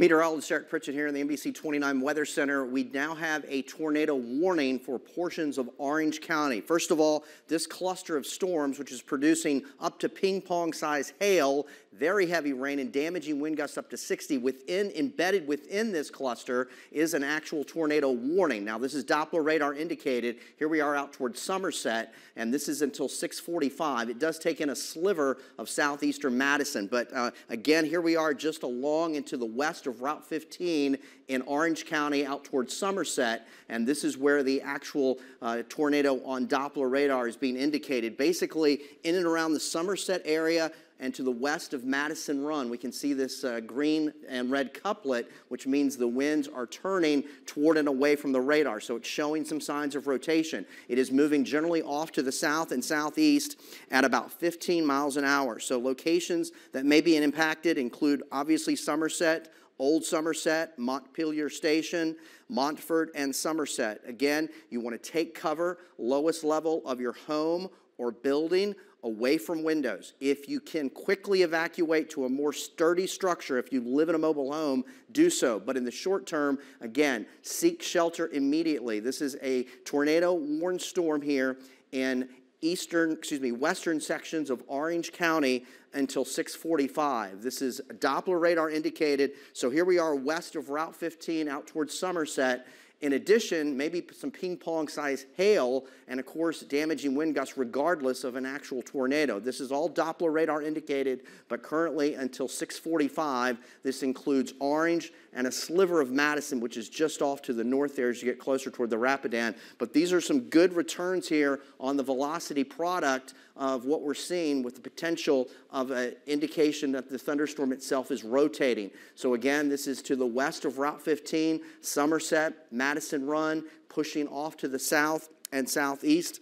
Meteorologist Eric Pritchett here in the NBC 29 Weather Center. We now have a tornado warning for portions of Orange County. First of all, this cluster of storms, which is producing up to ping-pong-size hail, very heavy rain, and damaging wind gusts up to 60. Embedded within this cluster is an actual tornado warning. Now, this is Doppler radar indicated. Here we are out towards Somerset, and this is until 6:45. It does take in a sliver of southeastern Madison, but again, here we are just along into the west of Route 15 in Orange County out towards Somerset, and this is where the actual tornado on Doppler radar is being indicated. Basically, in and around the Somerset area and to the west of Madison Run, we can see this green and red couplet, which means the winds are turning toward and away from the radar. So it's showing some signs of rotation. It is moving generally off to the south and southeast at about 15 miles an hour. So locations that may be impacted include obviously Somerset, Old Somerset, Montpelier Station, Montford, and Somerset. Again, you want to take cover, lowest level of your home or building, away from windows. If you can quickly evacuate to a more sturdy structure, if you live in a mobile home, do so. But in the short term, again, seek shelter immediately. This is a tornado-warned storm here in western sections of Orange County until 6:45. This is Doppler radar indicated. So here we are west of Route 15 out towards Somerset. In addition, maybe some ping-pong-sized hail and, of course, damaging wind gusts regardless of an actual tornado. This is all Doppler radar indicated, but currently until 6:45, this includes Orange and a sliver of Madison, which is just off to the north there as you get closer toward the Rapidan. But these are some good returns here on the velocity product of what we're seeing with the potential of an indication that the thunderstorm itself is rotating. So again, this is to the west of Route 15, Somerset, Madison Run, pushing off to the south and southeast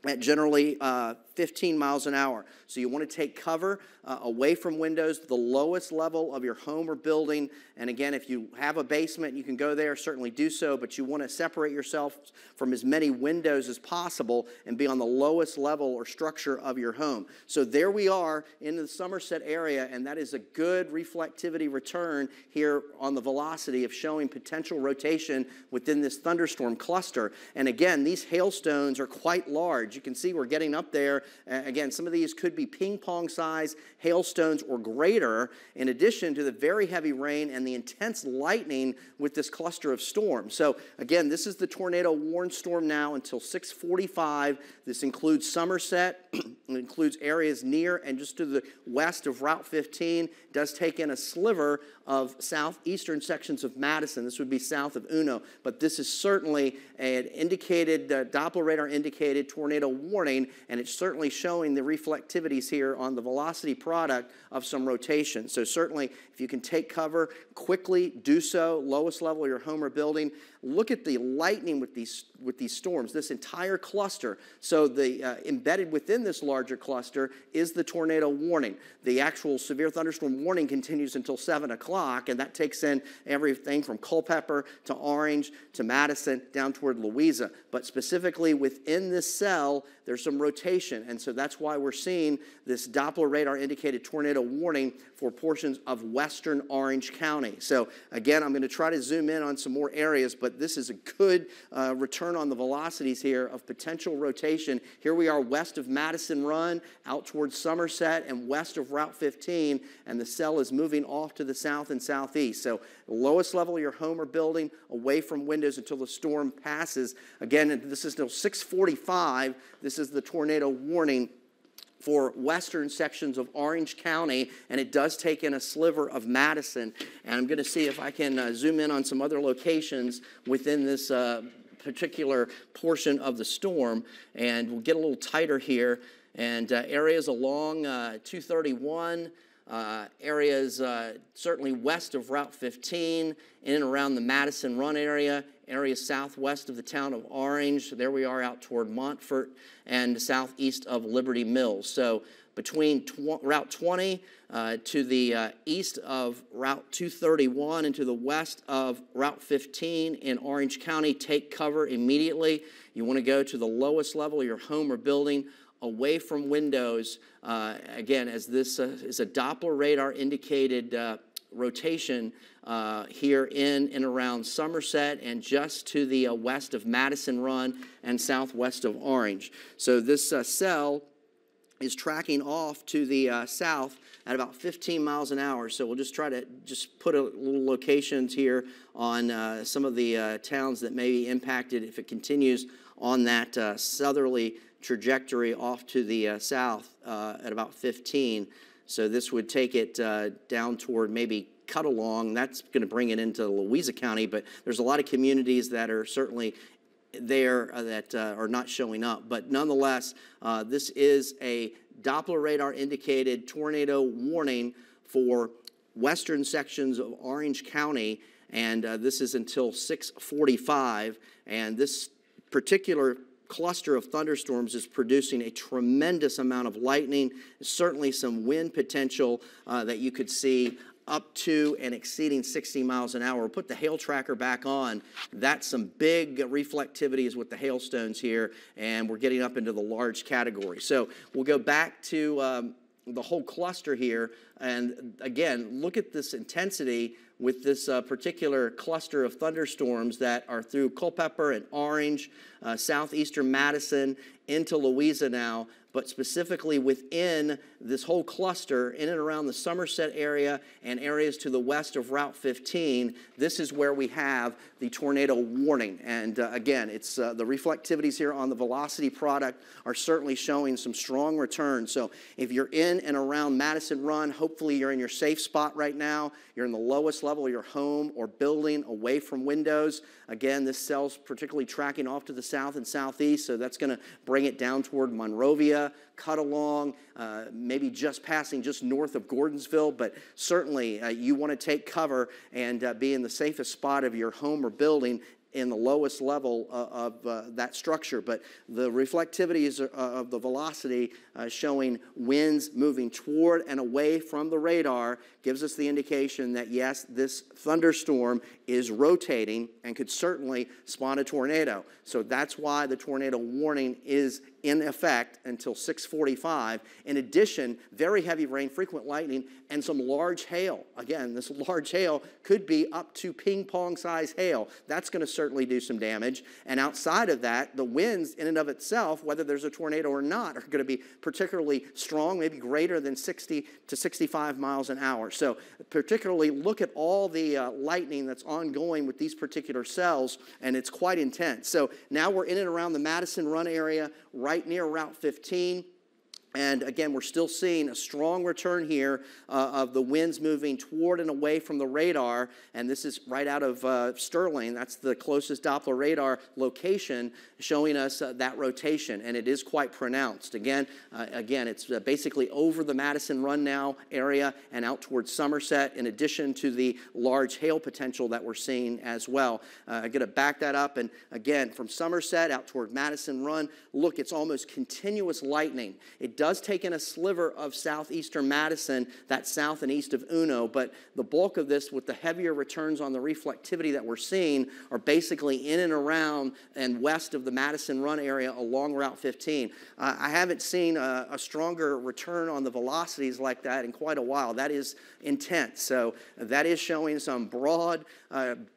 at generally 15 miles an hour. So you want to take cover away from windows, the lowest level of your home or building. And again, if you have a basement, you can go there, certainly do so, but you want to separate yourself from as many windows as possible and be on the lowest level or structure of your home. So there we are in the Somerset area, and that is a good reflectivity return here on the velocity of showing potential rotation within this thunderstorm cluster. And again, these hailstones are quite large. You can see we're getting up there. Again, some of these could be ping-pong size hailstones or greater, in addition to the very heavy rain and the intense lightning with this cluster of storms. So again, this is the tornado warned storm now until 6:45. This includes Somerset. It includes areas near and just to the west of Route 15. It does take in a sliver of southeastern sections of Madison. This would be south of Uno, but this is certainly an indicated, Doppler radar indicated tornado warning, and it's certainly showing the reflectivities here on the velocity product of some rotation. So certainly, if you can take cover, quickly do so, lowest level of your home or building. Look at the lightning with these storms, this entire cluster. So embedded within this larger cluster is the tornado warning. The actual severe thunderstorm warning continues until 7 o'clock, and that takes in everything from Culpeper to Orange to Madison down toward Louisa. But specifically within this cell, there's some rotation, and so that's why we're seeing this Doppler radar indicated tornado warning for portions of western Orange County. So again, I'm going to try to zoom in on some more areas, but this is a good return on the velocities here of potential rotation. Here we are west of Madison Run, out towards Somerset, and west of Route 15, and the cell is moving off to the south and southeast. So the lowest level of your home or building, away from windows until the storm passes. Again, this is till 6:45. This is the tornado warning for western sections of Orange County, and it does take in a sliver of Madison. And I'm going to see if I can zoom in on some other locations within this particular portion of the storm, and we'll get a little tighter here. And areas along 231, areas certainly west of Route 15, in and around the Madison Run area, areas southwest of the town of Orange. There we are out toward Montfort and southeast of Liberty Mills. So between Route 20 to the east of Route 231 and to the west of Route 15 in Orange County, take cover immediately. You want to go to the lowest level of your home or building, away from windows, again, as this is a Doppler radar indicated rotation here in and around Somerset and just to the west of Madison Run and southwest of Orange. So this cell is tracking off to the south at about 15 miles an hour. So we'll just try to just put a little locations here on some of the towns that may be impacted if it continues on that southerly trajectory off to the south at about 15. So this would take it down toward maybe Cut Along. That's going to bring it into Louisa County, but there's a lot of communities that are certainly there that are not showing up. But nonetheless, this is a Doppler radar indicated tornado warning for western sections of Orange County, and this is until 6:45, and this particular cluster of thunderstorms is producing a tremendous amount of lightning, certainly some wind potential that you could see up to and exceeding 60 miles an hour. We'll put the hail tracker back on. That's some big reflectivities with the hailstones here, and we're getting up into the large category. So we'll go back to the whole cluster here, and again, look at this intensity with this particular cluster of thunderstorms that are through Culpeper and Orange, southeastern Madison, into Louisa now, but specifically within this whole cluster, in and around the Somerset area and areas to the west of Route 15, this is where we have the tornado warning. And again, it's the reflectivities here on the velocity product are certainly showing some strong returns. So if you're in and around Madison Run, hopefully you're in your safe spot right now. You're in the lowest level of your home or building away from windows. Again, this cell's particularly tracking off to the south and southeast, so that's going to bring it down toward Monrovia, Cut Along, maybe just passing just north of Gordonsville, but certainly you want to take cover and be in the safest spot of your home or building in the lowest level of that structure. But the reflectivities of the velocity showing winds moving toward and away from the radar gives us the indication that, yes, this thunderstorm is rotating and could certainly spawn a tornado. So that's why the tornado warning is in effect until 6:45. In addition, very heavy rain, frequent lightning, and some large hail. Again, this large hail could be up to ping-pong size hail. That's going to certainly do some damage. And outside of that, the winds in and of itself, whether there's a tornado or not, are going to be particularly strong, maybe greater than 60 to 65 miles an hour. So particularly look at all the lightning that's ongoing with these particular cells, and it's quite intense. So now we're in and around the Madison Run area, right near Route 15. And again, we're still seeing a strong return here of the winds moving toward and away from the radar. And this is right out of Sterling. That's the closest Doppler radar location showing us that rotation. And it is quite pronounced. Again, it's basically over the Madison Run now area and out towards Somerset, in addition to the large hail potential that we're seeing as well. I'm going to back that up. And again, from Somerset out toward Madison Run, look, it's almost continuous lightning. It does take in a sliver of southeastern Madison, that's south and east of Uno, but the bulk of this with the heavier returns on the reflectivity that we're seeing are basically in and around and west of the Madison Run area along Route 15. I haven't seen a stronger return on the velocities like that in quite a while. That is intense. So that is showing some broad,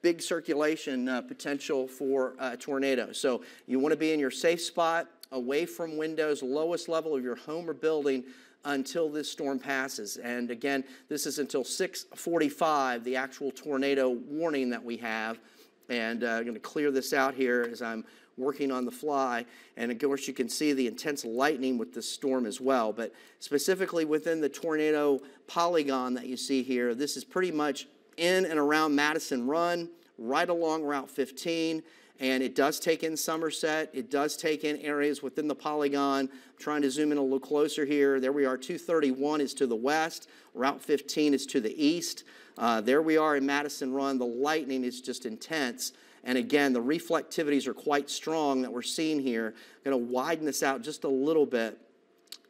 big circulation potential for tornadoes. So you want to be in your safe spot, away from windows, lowest level of your home or building until this storm passes. And again, this is until 6:45, the actual tornado warning that we have. And I'm going to clear this out here as I'm working on the fly. And of course, you can see the intense lightning with this storm as well. But specifically within the tornado polygon that you see here, this is pretty much in and around Madison Run, right along Route 15. And it does take in Somerset. It does take in areas within the polygon. I'm trying to zoom in a little closer here. There we are. 231 is to the west. Route 15 is to the east. There we are in Madison Run. The lightning is just intense. And again, the reflectivities are quite strong that we're seeing here. I'm going to widen this out just a little bit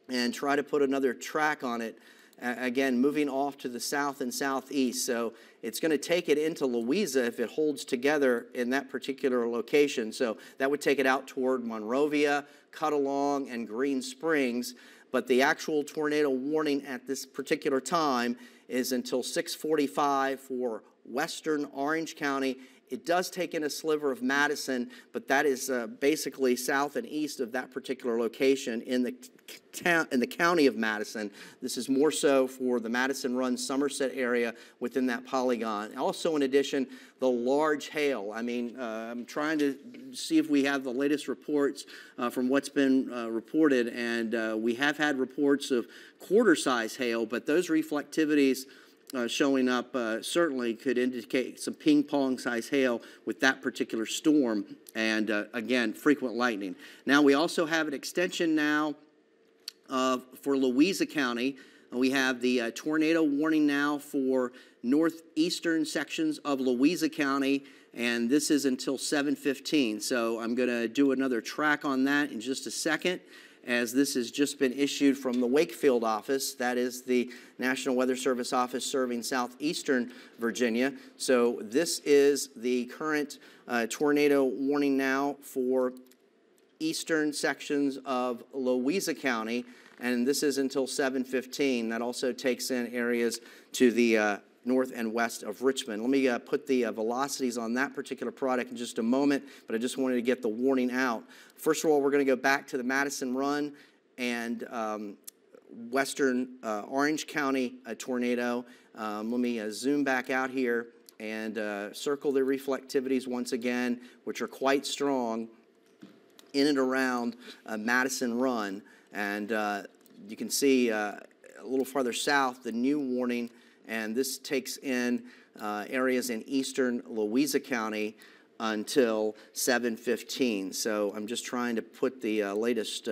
and try to put another track on it. Again, moving off to the south and southeast. So it's going to take it into Louisa if it holds together in that particular location. So that would take it out toward Monrovia, Cut Along, and Green Springs. but the actual tornado warning at this particular time is until 6:45 for western Orange County. It does take in a sliver of Madison, but that is basically south and east of that particular location in the county of Madison. This is more so for the Madison Run Somerset area within that polygon. Also, in addition, the large hail. I mean, I'm trying to see if we have the latest reports from what's been reported, and we have had reports of quarter-size hail, but those reflectivities showing up certainly could indicate some ping-pong size hail with that particular storm, and again, frequent lightning. Now, we also have an extension now for Louisa County. We have the tornado warning now for northeastern sections of Louisa County, and this is until 7:15. So I'm going to do another track on that in just a second, as this has just been issued from the Wakefield office. That is the National Weather Service office serving southeastern Virginia. So this is the current tornado warning now for eastern sections of Louisa County, and this is until 7:15. That also takes in areas to the north and west of Richmond. Let me put the velocities on that particular product in just a moment, but I just wanted to get the warning out. First of all, we're going to go back to the Madison Run and western Orange County tornado. Let me zoom back out here and circle the reflectivities once again, which are quite strong in and around Madison Run. And you can see a little farther south the new warning, and this takes in areas in eastern Louisa County until 7:15. So I'm just trying to put the latest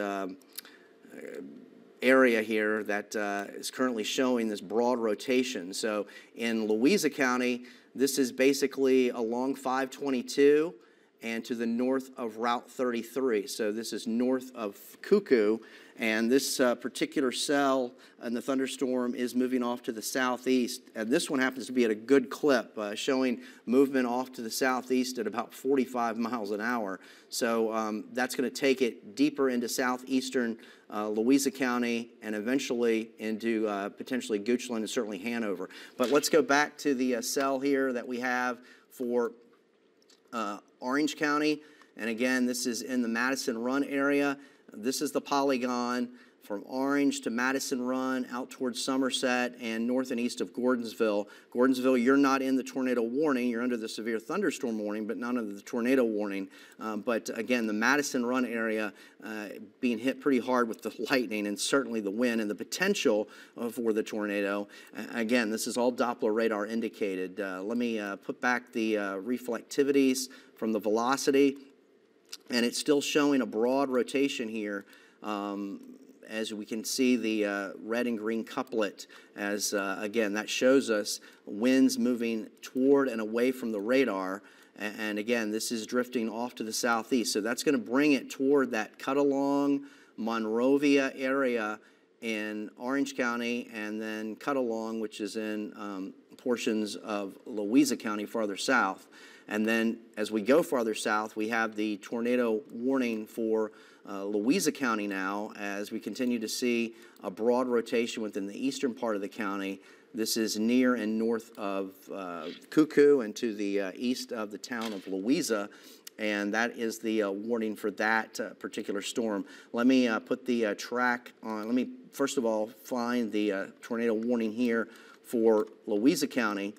area here that is currently showing this broad rotation. So in Louisa County, this is basically along 522 and to the north of Route 33. So this is north of Cuckoo, and this particular cell in the thunderstorm is moving off to the southeast. And this one happens to be at a good clip, showing movement off to the southeast at about 45 miles an hour. So that's going to take it deeper into southeastern Louisa County and eventually into potentially Goochland and certainly Hanover. But let's go back to the cell here that we have for Orange County, and again, this is in the Madison Run area. This is the polygon from Orange to Madison Run out towards Somerset and north and east of Gordonsville. Gordonsville, you're not in the tornado warning. You're under the severe thunderstorm warning, but not under the tornado warning. But again, the Madison Run area being hit pretty hard with the lightning and certainly the wind and the potential for the tornado. Again, this is all Doppler radar indicated. Let me put back the reflectivities from the velocity, and it's still showing a broad rotation here. As we can see the red and green couplet, as again, that shows us winds moving toward and away from the radar. And again, this is drifting off to the southeast. So that's going to bring it toward that cut-along Monrovia area in Orange County, and then cut-along, which is in portions of Louisa County farther south. And then as we go farther south, we have the tornado warning for Louisa County now, as we continue to see a broad rotation within the eastern part of the county. This is near and north of Cuckoo and to the east of the town of Louisa, and that is the warning for that particular storm. Let me put the track on. Let me first of all find the tornado warning here for Louisa County,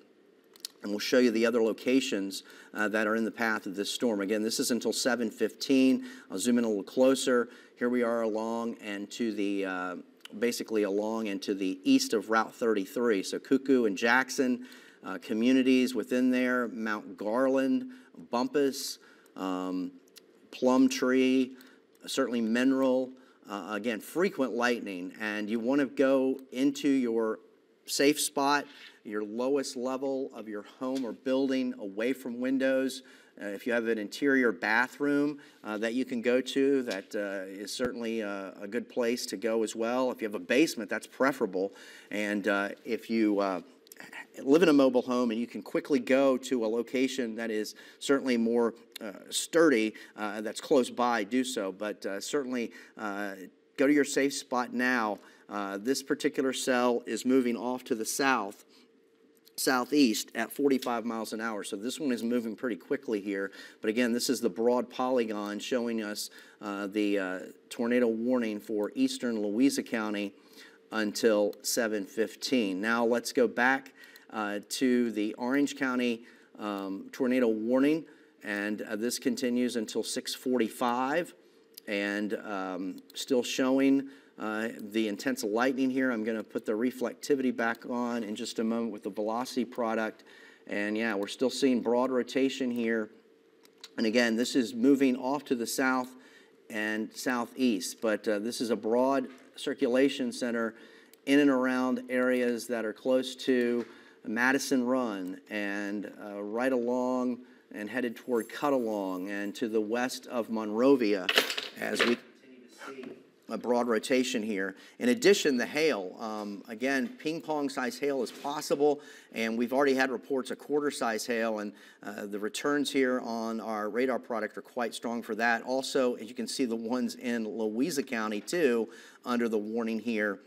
and we'll show you the other locations that are in the path of this storm. Again, this is until 7:15. I'll zoom in a little closer. Here we are along and to the, basically along and to the east of Route 33. So Cuckoo and Jackson, communities within there, Mount Garland, Bumpus, Plumtree, certainly Mineral. Again, frequent lightning, and you want to go into your safe spot, your lowest level of your home or building, away from windows. If you have an interior bathroom that you can go to, that is certainly a good place to go as well. If you have a basement, that's preferable. And if you live in a mobile home and you can quickly go to a location that is certainly more sturdy, that's close by, do so. But certainly go to your safe spot now. This particular cell is moving off to the southeast at 45 miles an hour. So this one is moving pretty quickly here. But again, this is the broad polygon showing us the tornado warning for eastern Louisa County until 7:15. Now let's go back to the Orange County tornado warning, and this continues until 6:45, and still showing the intense lightning here. I'm going to put the reflectivity back on in just a moment with the velocity product, and yeah, we're still seeing broad rotation here. And again, this is moving off to the south and southeast, but this is a broad circulation center in and around areas that are close to Madison Run and right along and headed toward Cutalong and to the west of Monrovia as we continue to see a broad rotation here. In addition, the hail, again, ping-pong-size hail is possible, and we've already had reports of quarter-size hail, and the returns here on our radar product are quite strong for that. Also, as you can see, the ones in Louisa County, too, under the warning here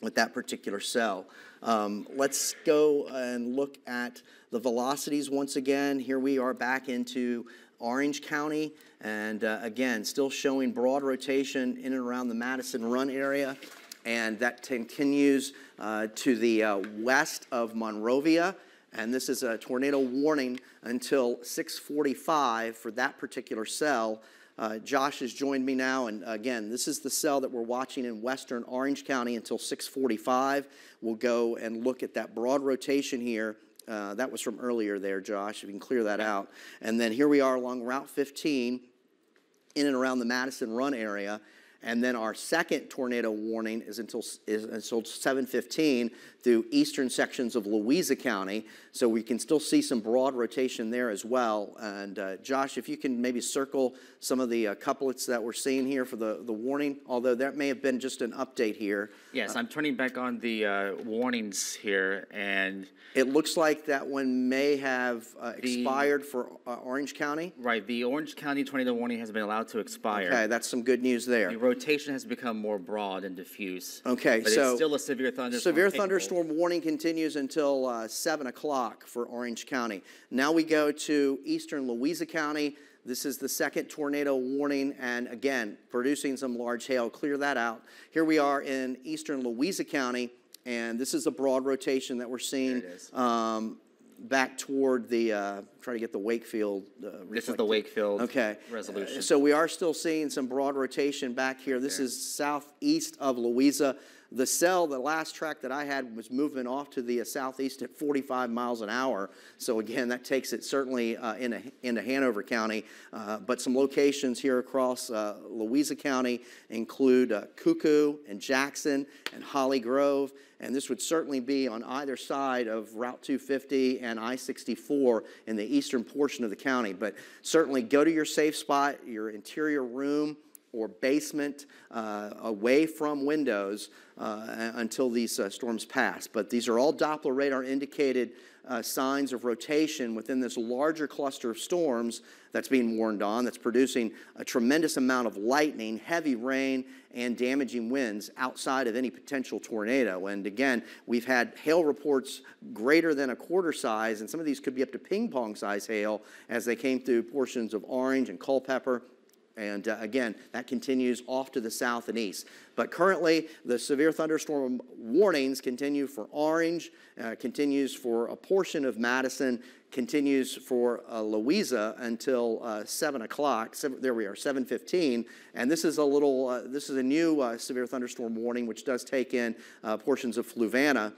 with that particular cell. Let's go and look at the velocities once again. Here we are back into Orange County, and again, still showing broad rotation in and around the Madison Run area, and that continues to the west of Monrovia, and this is a tornado warning until 6:45 for that particular cell. Josh has joined me now, and again, this is the cell that we're watching in western Orange County until 6:45. We'll go and look at that broad rotation here. That was from earlier there, Josh, if you can clear that out. And then here we are along Route 15 in and around the Madison Run area. And then our second tornado warning is until 7:15 through eastern sections of Louisa County. So we can still see some broad rotation there as well. And Josh, if you can maybe circle some of the couplets that we're seeing here for the warning, although that may have been just an update here. Yes, I'm turning back on the warnings here, and it looks like that one may have expired for Orange County. Right, the Orange County tornado warning has been allowed to expire. Okay, that's some good news there. The rotation has become more broad and diffuse. Okay, but so it's still a severe thunderstorm. Severe thunderstorm warning continues until 7 o'clock for Orange County. Now we go to eastern Louisa County. This is the second tornado warning, and again, producing some large hail. Clear that out. Here we are in eastern Louisa County, and this is a broad rotation that we're seeing back toward the, try to get the Wakefield. This is the Wakefield resolution. So we are still seeing some broad rotation back here. This is southeast of Louisa. The cell, the last track that I had was moving off to the southeast at 45 miles an hour. So again, that takes it certainly into Hanover County. But some locations here across Louisa County include Cuckoo and Jackson and Holly Grove. And this would certainly be on either side of Route 250 and I-64 in the eastern portion of the county. But certainly go to your safe spot, your interior room or basement, away from windows until these storms pass. But these are all Doppler radar indicated signs of rotation within this larger cluster of storms that's being warned on, that's producing a tremendous amount of lightning, heavy rain, and damaging winds outside of any potential tornado. And again, we've had hail reports greater than a quarter size, and some of these could be up to ping-pong size hail as they came through portions of Orange and Culpeper. And again, that continues off to the south and east. But currently, the severe thunderstorm warnings continue for Orange, continues for a portion of Madison, continues for Louisa until 7 o'clock. There we are, 7:15. And this is a little, this is a new severe thunderstorm warning, which does take in portions of Fluvanna.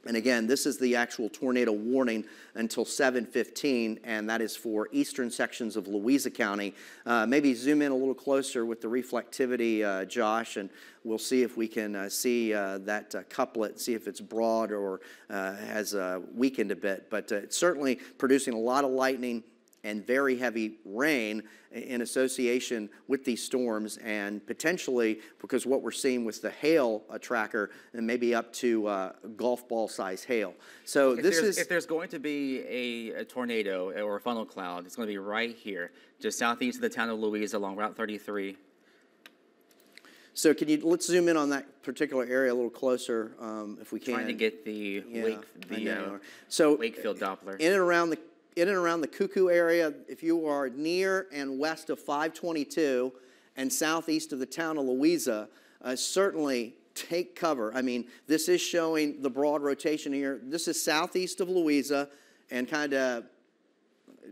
And again, this is the actual tornado warning until 7:15, and that is for eastern sections of Louisa County. Maybe zoom in a little closer with the reflectivity, Josh, and we'll see if we can see that couplet, see if it's broad or has weakened a bit. But it's certainly producing a lot of lightning and very heavy rain in association with these storms, and potentially, because what we're seeing with the hail tracker, and maybe up to golf ball size hail. So if there's going to be a tornado or a funnel cloud, it's going to be right here, just southeast of the town of Louisa along Route 33. So let's zoom in on that particular area a little closer, if we can. Trying to get the Wakefield Doppler. In and around the Cuckoo area, if you are near and west of 522 and southeast of the town of Louisa, certainly take cover. I mean, this is showing the broad rotation here. This is southeast of Louisa and kind of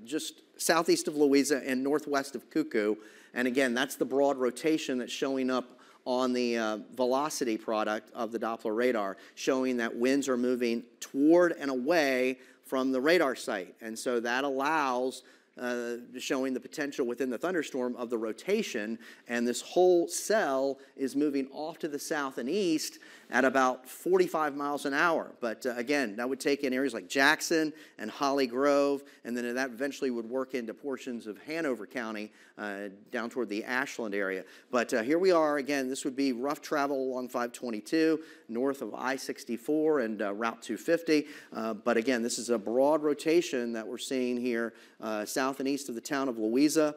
just southeast of Louisa and northwest of Cuckoo. And again, that's the broad rotation that's showing up on the velocity product of the Doppler radar, showing that winds are moving toward and away from the radar site. And so that allows showing the potential within the thunderstorm of the rotation, and this whole cell is moving off to the south and east at about 45 miles an hour. But again, that would take in areas like Jackson and Holly Grove, and then that eventually would work into portions of Hanover County down toward the Ashland area. But here we are again. This would be rough travel along 522, north of I-64 and Route 250. But again, this is a broad rotation that we're seeing here south and east of the town of Louisa,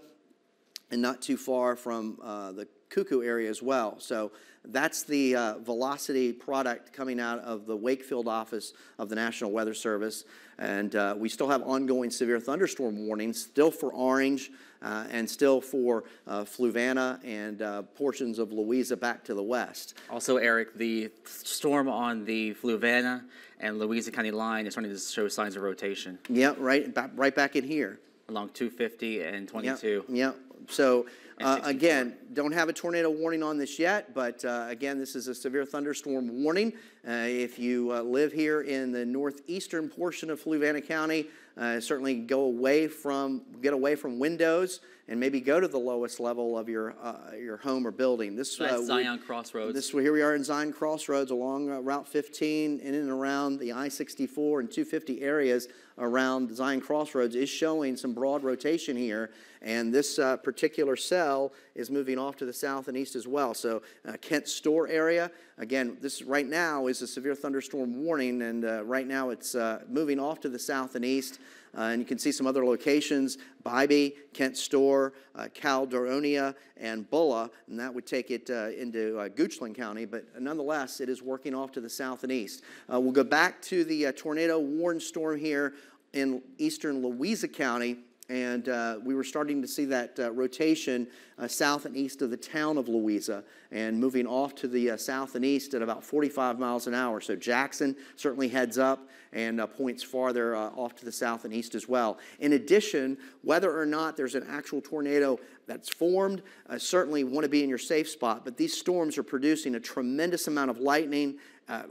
and not too far from the Cuckoo area as well. So that's the velocity product coming out of the Wakefield office of the National Weather Service. And we still have ongoing severe thunderstorm warnings, still for Orange and still for Fluvanna and portions of Louisa back to the west. Also, Eric, the storm on the Fluvanna and Louisa County line is starting to show signs of rotation. Yeah, right back in here. Along 250 and 22. Yeah. So, again, don't have a tornado warning on this yet, but again, this is a severe thunderstorm warning. If you live here in the northeastern portion of Fluvanna County, certainly get away from windows and maybe go to the lowest level of your home or building. That's Zion Crossroads. Here we are in Zion Crossroads along Route 15 in and around the I-64 and 250 areas around Zion Crossroads is showing some broad rotation here, and this particular cell is moving off to the south and east as well. So Kent Store area, again, this right now is a severe thunderstorm warning, and right now it's moving off to the south and east. And you can see some other locations, Bybee, Kent Store, Caledonia, and Bulla, and that would take it into Goochland County, but nonetheless, it is working off to the south and east. We'll go back to the tornado warned storm here in eastern Louisa County, and we were starting to see that rotation south and east of the town of Louisa and moving off to the south and east at about 45 miles an hour. So Jackson certainly heads up and points farther off to the south and east as well. In addition, whether or not there's an actual tornado that's formed, certainly want to be in your safe spot, but these storms are producing a tremendous amount of lightning,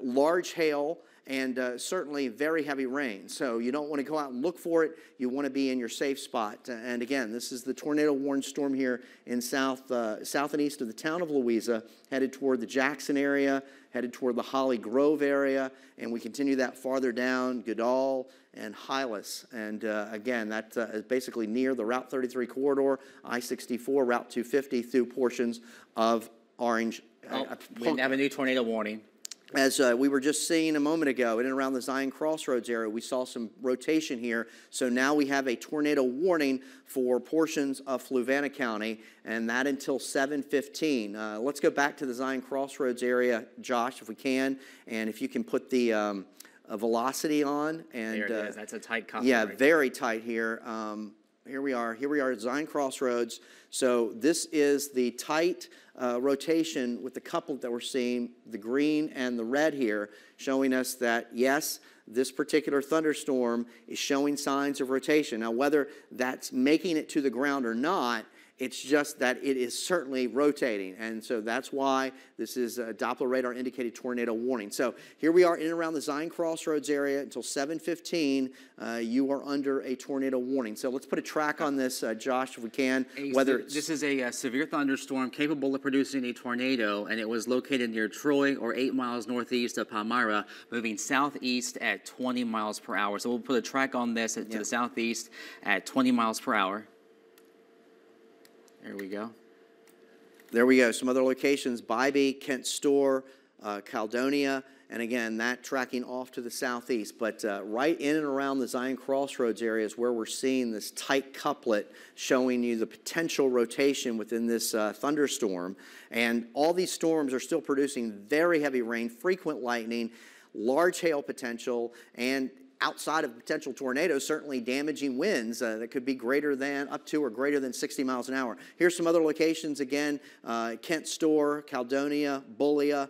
large hail, and certainly very heavy rain. So you don't want to go out and look for it. You want to be in your safe spot. And again, this is the tornado warned storm here in south and east of the town of Louisa, headed toward the Jackson area, headed toward the Holly Grove area, and we continue that farther down, Goodall and Hylas. And again, that is basically near the Route 33 corridor, I-64, Route 250, through portions of Orange. We have a new tornado warning. As we were just seeing a moment ago, in and around the Zion Crossroads area, we saw some rotation here. So now we have a tornado warning for portions of Fluvanna County, and that until 7:15. Let's go back to the Zion Crossroads area, Josh, if we can, and if you can put the velocity on. And there it is. That's a tight cover. Yeah, right, very tight here. Here we are at Zion Crossroads. So this is the tight rotation with the couplet that we're seeing, the green and the red here, showing us that, yes, this particular thunderstorm is showing signs of rotation. Now, whether that's making it to the ground or not, it's just that it is certainly rotating, and so that's why this is a Doppler radar indicated tornado warning. So here we are in and around the Zion Crossroads area until 7:15. You are under a tornado warning. So let's put a track on this, Josh, if we can. This is a severe thunderstorm capable of producing a tornado, and it was located near Troy or 8 miles northeast of Palmyra, moving southeast at 20 miles per hour. So we'll put a track on this to the southeast at 20 miles per hour. There we go. There we go. Some other locations, Bybee, Kent Store, Caledonia, And again, that tracking off to the southeast. But right in and around the Zion Crossroads area is where we're seeing this tight couplet showing you the potential rotation within this thunderstorm. And all these storms are still producing very heavy rain, frequent lightning, large hail potential, and outside of potential tornadoes, certainly damaging winds that could be greater than, up to or greater than 60 miles an hour. Here's some other locations again, Kent Store, Caledonia, Bullia.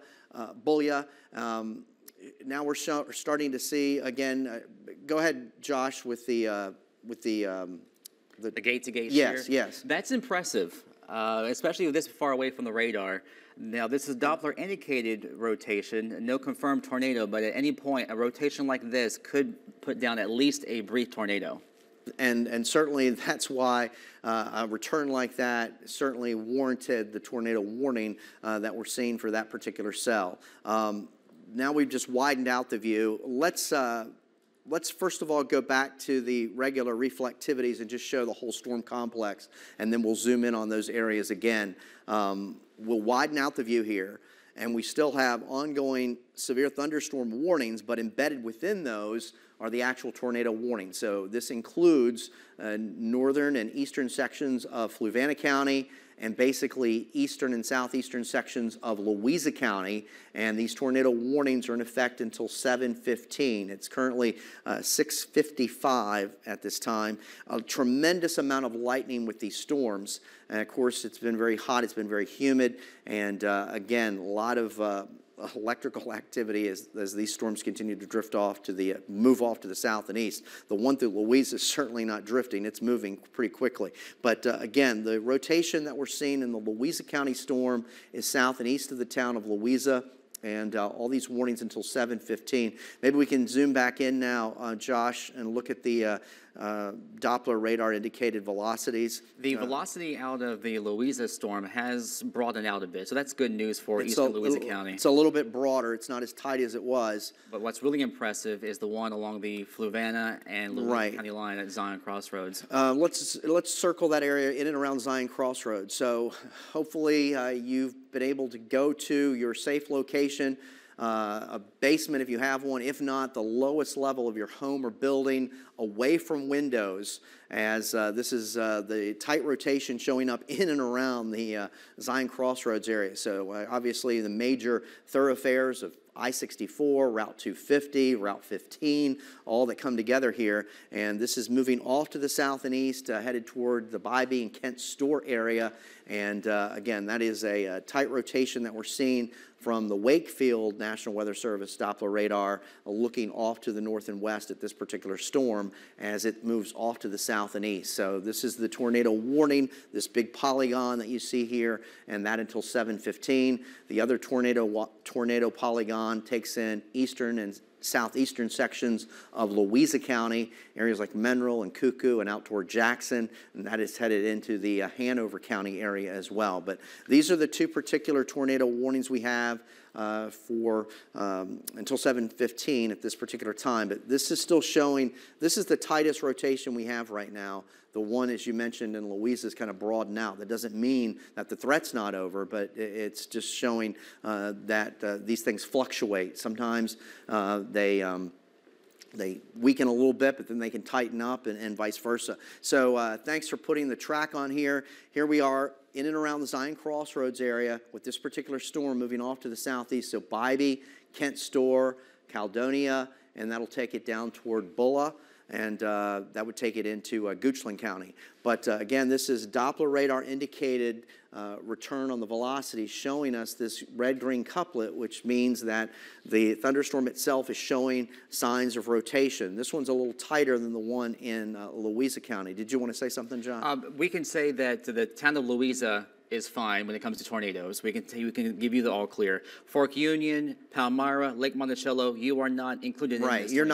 Now we're starting to see, again, go ahead, Josh, with the gate-to-gate yes, shear? Yes. That's impressive, especially with this far away from the radar. Now, this is Doppler-indicated rotation, no confirmed tornado, but at any point, a rotation like this could put down at least a brief tornado. And certainly that's why a return like that certainly warranted the tornado warning that we're seeing for that particular cell. Now we've just widened out the view. Let's first of all go back to the regular reflectivities and just show the whole storm complex, and then we'll zoom in on those areas again. We'll widen out the view here, and we still have ongoing severe thunderstorm warnings, but embedded within those are the actual tornado warnings. So this includes northern and eastern sections of Fluvanna County, and basically eastern and southeastern sections of Louisa County, and these tornado warnings are in effect until 7:15. It's currently 6:55 at this time. A tremendous amount of lightning with these storms, and of course it's been very hot, it's been very humid, and again, a lot of electrical activity as these storms continue to drift off to the move off to the south and east. The one through Louisa is certainly not drifting; it's moving pretty quickly. But again, the rotation that we're seeing in the Louisa County storm is south and east of the town of Louisa, and all these warnings until 7:15. Maybe we can zoom back in now, Josh, and look at the Doppler radar indicated velocities. The velocity out of the Louisa storm has broadened out a bit, so that's good news for eastern Louisa County. It's a little bit broader. It's not as tight as it was. But what's really impressive is the one along the Fluvanna and Louisa County line at Zion Crossroads. Let's circle that area in and around Zion Crossroads. So hopefully you've been able to go to your safe location, a basement if you have one, if not the lowest level of your home or building, away from windows, as this is the tight rotation showing up in and around the Zion Crossroads area. So obviously the major thoroughfares of I-64, Route 250, Route 15, all that come together here. And this is moving off to the south and east, headed toward the Bybee and Kent Store area. And again, that is a tight rotation that we're seeing from the Wakefield National Weather Service Doppler radar, looking off to the north and west at this particular storm as it moves off to the south and east. So this is the tornado warning, this big polygon that you see here, and that until 7:15. The other tornado polygon takes in eastern and southeastern sections of Louisa County, areas like Mineral and Cuckoo and out toward Jackson, and that is headed into the Hanover County area as well. But these are the two particular tornado warnings we have for until 7:15 at this particular time. But this is still showing, this is the tightest rotation we have right now. The one, as you mentioned, in Louisa is kind of broadened out. That doesn't mean that the threat's not over, but it's just showing that these things fluctuate. Sometimes they weaken a little bit, but then they can tighten up and vice versa. So thanks for putting the track on here. Here we are in and around the Zion Crossroads area with this particular storm moving off to the southeast. So Bybee, Kent Store, Caledonia, and that'll take it down toward Bulla, and that would take it into Goochland County. But again, this is Doppler radar indicated return on the velocity, showing us this red-green couplet, which means that the thunderstorm itself is showing signs of rotation. This one's a little tighter than the one in Louisa County. Did you want to say something, John? We can say that the town of Louisa is fine when it comes to tornadoes. We can give you the all clear. Fork Union, Palmyra, Lake Monticello, you are not included in this. Right, you're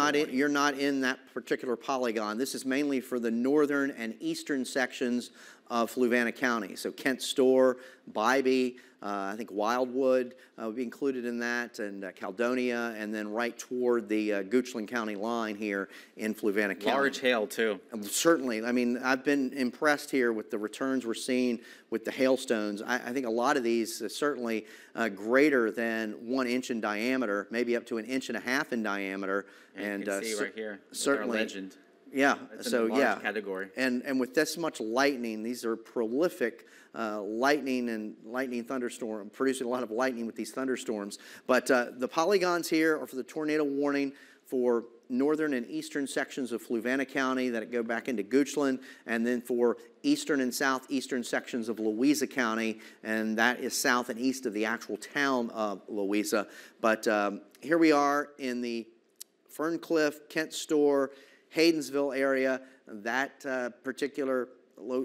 not in that particular polygon. This is mainly for the northern and eastern sections of Fluvanna County. So Kent Store, Bybee, I think Wildwood would be included in that, and Caledonia, and then right toward the Goochland County line here in Fluvanna County. Large hail, too. Certainly. I mean, I've been impressed here with the returns we're seeing with the hailstones. I think a lot of these are certainly greater than 1 inch in diameter, maybe up to 1.5 inches in diameter. And you can see right here, certainly. our legend. Yeah, that's so in the large yeah, category. And with this much lightning, these are prolific lightning thunderstorm, producing a lot of lightning with these thunderstorms. But the polygons here are for the tornado warning for northern and eastern sections of Fluvanna County that go back into Goochland, and then for eastern and southeastern sections of Louisa County, and that is south and east of the actual town of Louisa. But here we are in the Ferncliff, Kent Store, Haydensville area. That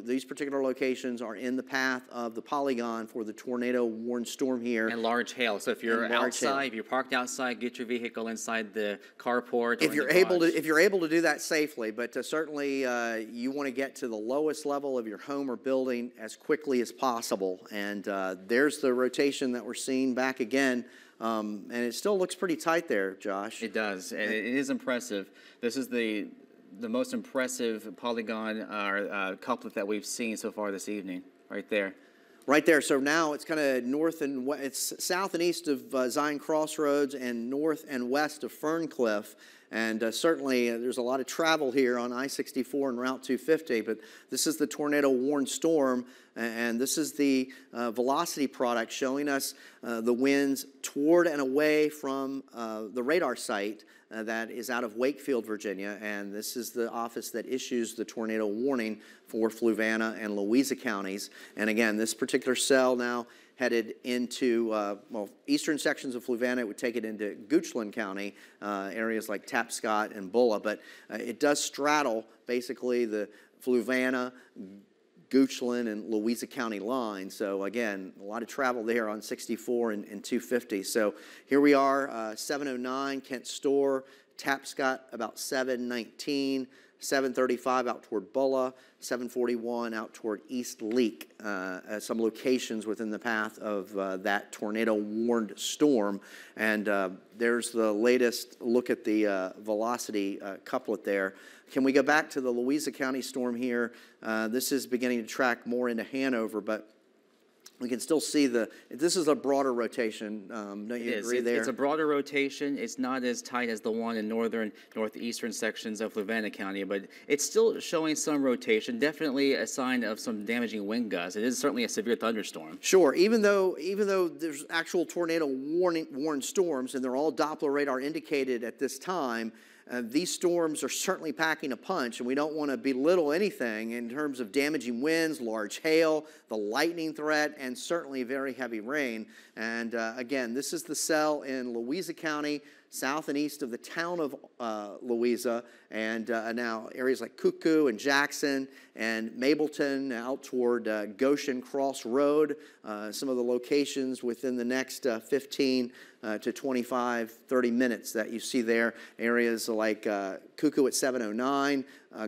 these particular locations are in the path of the polygon for the tornado warned storm here. And large hail. So if you're outside, if you're parked outside, get your vehicle inside the carport. If you're able to do that safely, but certainly you want to get to the lowest level of your home or building as quickly as possible. And there's the rotation that we're seeing back again. And it still looks pretty tight there, Josh. It does, and it is impressive. This is the most impressive polygon couplet that we've seen so far this evening, right there. Right there. So now it's kind of north and west, it's south and east of Zion Crossroads and north and west of Ferncliff. And certainly there's a lot of travel here on I-64 and Route 250, but this is the tornado warned storm, and this is the velocity product showing us the winds toward and away from the radar site that is out of Wakefield, Virginia, and this is the office that issues the tornado warning for Fluvanna and Louisa counties. And again, this particular cell now headed into, eastern sections of Fluvanna. It would take it into Goochland County, areas like Tapscott and Bulla, but it does straddle basically the Fluvanna, Goochland, and Louisa County line. So again, a lot of travel there on 64 and 250. So here we are, 709 Kent Store, Tapscott about 719, 735 out toward Bulla, 741 out toward East Leak, some locations within the path of that tornado warned storm. And there's the latest look at the velocity couplet there. Can we go back to the Louisa County storm here? This is beginning to track more into Hanover, but we can still see this is a broader rotation, don't you agree there? It's a broader rotation. It's not as tight as the one in northeastern sections of Fluvanna County, but it's still showing some rotation, definitely a sign of some damaging wind gusts. It is certainly a severe thunderstorm. Sure, even though there's actual tornado warned storms, and they're all Doppler radar indicated at this time, these storms are certainly packing a punch, and we don't want to belittle anything in terms of damaging winds, large hail, the lightning threat, and certainly very heavy rain. And again, this is the cell in Louisa County, south and east of the town of Louisa, and now areas like Cuckoo and Jackson and Mableton out toward Goshen Cross Road, some of the locations within the next 15 to 25, 30 minutes that you see there. Areas like Cuckoo at 709,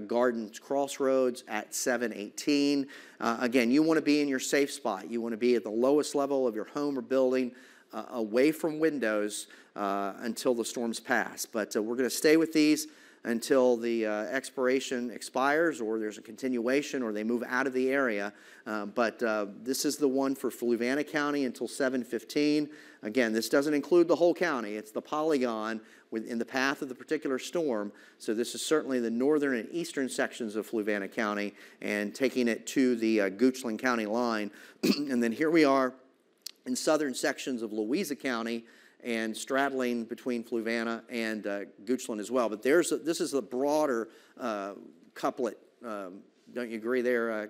Gardens Crossroads at 718. Again, you want to be in your safe spot. You want to be at the lowest level of your home or building, away from windows until the storms pass. But we're going to stay with these until the expiration expires, or there's a continuation, or they move out of the area. But this is the one for Fluvanna County until 7:15. Again, this doesn't include the whole county. It's the polygon in the path of the particular storm. So this is certainly the northern and eastern sections of Fluvanna County and taking it to the Goochland County line. And then here we are in southern sections of Louisa County and straddling between Fluvanna and Goochland as well. But this is a broader couplet. Don't you agree there,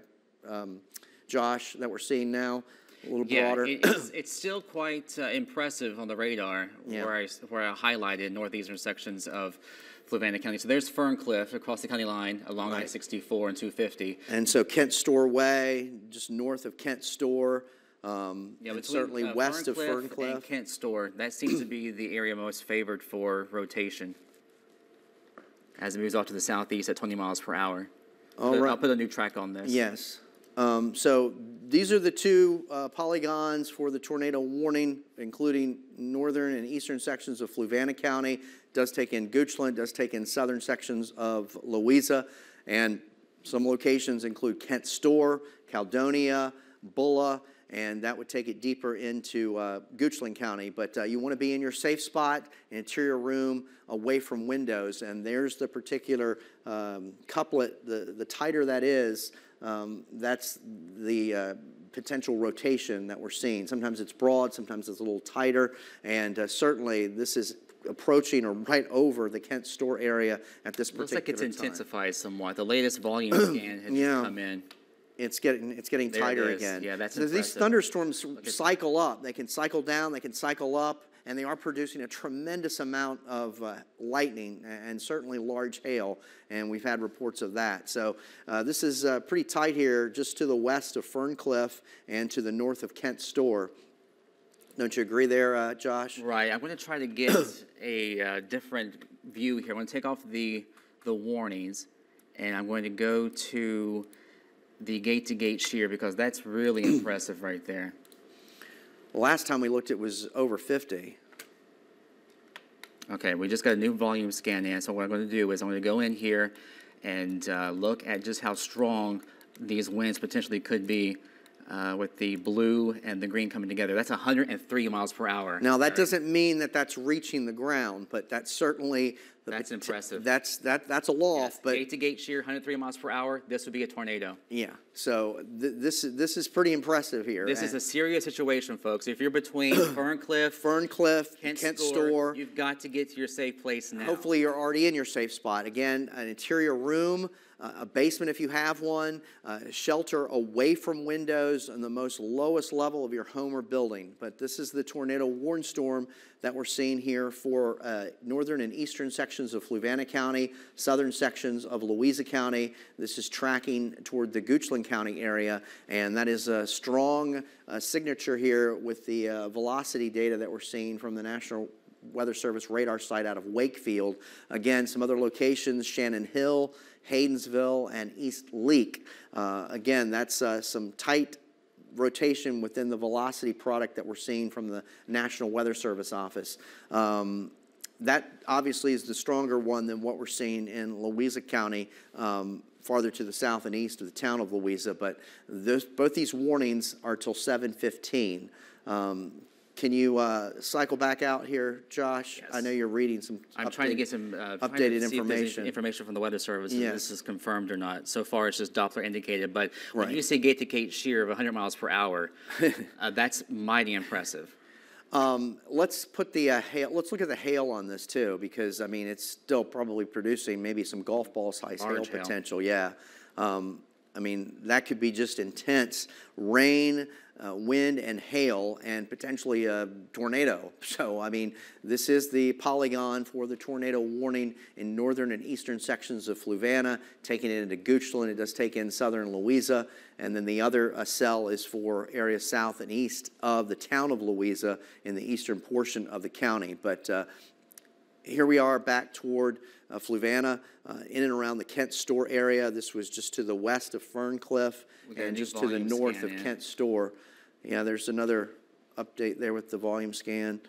Josh, that we're seeing now? A little broader. It's still quite impressive on the radar, where I highlighted northeastern sections of Fluvanna County. So there's Ferncliff across the county line along I-64 and 250. And so Kent Store Way, just north of Kent Store. And certainly west of Ferncliff and Kent Store, that seems to be the area most favored for rotation as it moves off to the southeast at 20 miles per hour. I'll put a new track on this. Yes. So these are the two polygons for the tornado warning, including northern and eastern sections of Fluvanna County. It does take in Goochland, does take in southern sections of Louisa, and some locations include Kent Store, Caledonia, Bulla, and that would take it deeper into Goochland County. But you want to be in your safe spot, interior room, away from windows. And there's the particular couplet. The tighter that is, that's the potential rotation that we're seeing. Sometimes it's broad, sometimes it's a little tighter, and certainly this is approaching or right over the Kent Store area at this particular time. Looks like it's intensified somewhat. The latest volume scan has just come in. It's getting tighter again. Yeah, that's so these thunderstorms cycle up. They can cycle down, they can cycle up, and they are producing a tremendous amount of lightning and certainly large hail, and we've had reports of that. So this is pretty tight here just to the west of Ferncliff and to the north of Kent Store. Don't you agree there, Josh? Right. I'm going to try to get a different view here. I'm going to take off the warnings, and I'm going to go to the gate-to-gate shear because that's really impressive right there. Last time we looked, it was over 50. Okay, we just got a new volume scan in, so what I'm going to do is I'm going to go in here and look at just how strong these winds potentially could be with the blue and the green coming together. That's 103 miles per hour. Now, that doesn't mean that that's reaching the ground, but that's certainly... That's impressive. That's a loft. Yes, but gate-to-gate shear, 103 miles per hour, this would be a tornado. Yeah, so this is pretty impressive here. This is a serious situation, folks. If you're between Ferncliff, Kent Store, you've got to get to your safe place now. Hopefully you're already in your safe spot. Again, an interior room, a basement if you have one, shelter away from windows on the most lowest level of your home or building. But this is the tornado warn storm that we're seeing here for northern and eastern sections of Fluvanna County, southern sections of Louisa County. This is tracking toward the Goochland County area, and that is a strong signature here with the velocity data that we're seeing from the National Weather Service radar site out of Wakefield. Again, some other locations, Shannon Hill, Haydensville, and East Leak. Again, that's some tight rotation within the velocity product that we're seeing from the National Weather Service office. That obviously is the stronger one than what we're seeing in Louisa County, farther to the south and east of the town of Louisa. But both these warnings are till 7:15. Can you cycle back out here, Josh? Yes. I know you're reading some. I'm trying to get some updated information from the Weather Service. Yes. If this is confirmed or not. So far, it's just Doppler indicated. But when Right. you say gate-to-gate shear of 100 miles per hour, that's mighty impressive. Let's put the hail. Let's look at the hail on this too, because I mean it's still probably producing maybe some golf ball size hail potential. Yeah, I mean that could be just intense rain, wind, and hail, and potentially a tornado. So I mean this is the polygon for the tornado warning in northern and eastern sections of Fluvanna, taking it into Goochland. It does take in southern Louisa, and then the other cell is for areas south and east of the town of Louisa in the eastern portion of the county. But here we are back toward Fluvanna, in and around the Kent Store area. This was just to the west of Ferncliff and just to the north of Kent Store. Yeah, there's another update there with the volume scan.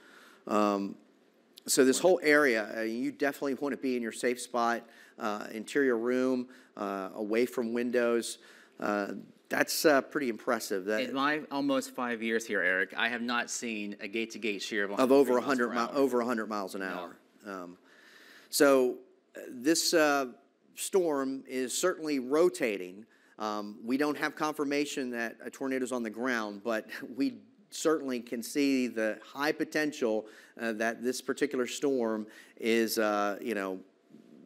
So this whole area, you definitely want to be in your safe spot, interior room, away from windows. That's pretty impressive. In my almost 5 years here, Eric, I have not seen a gate-to-gate shear of over 100 miles an hour. So this storm is certainly rotating. We don't have confirmation that a tornado is on the ground, but we certainly can see the high potential that this particular storm is,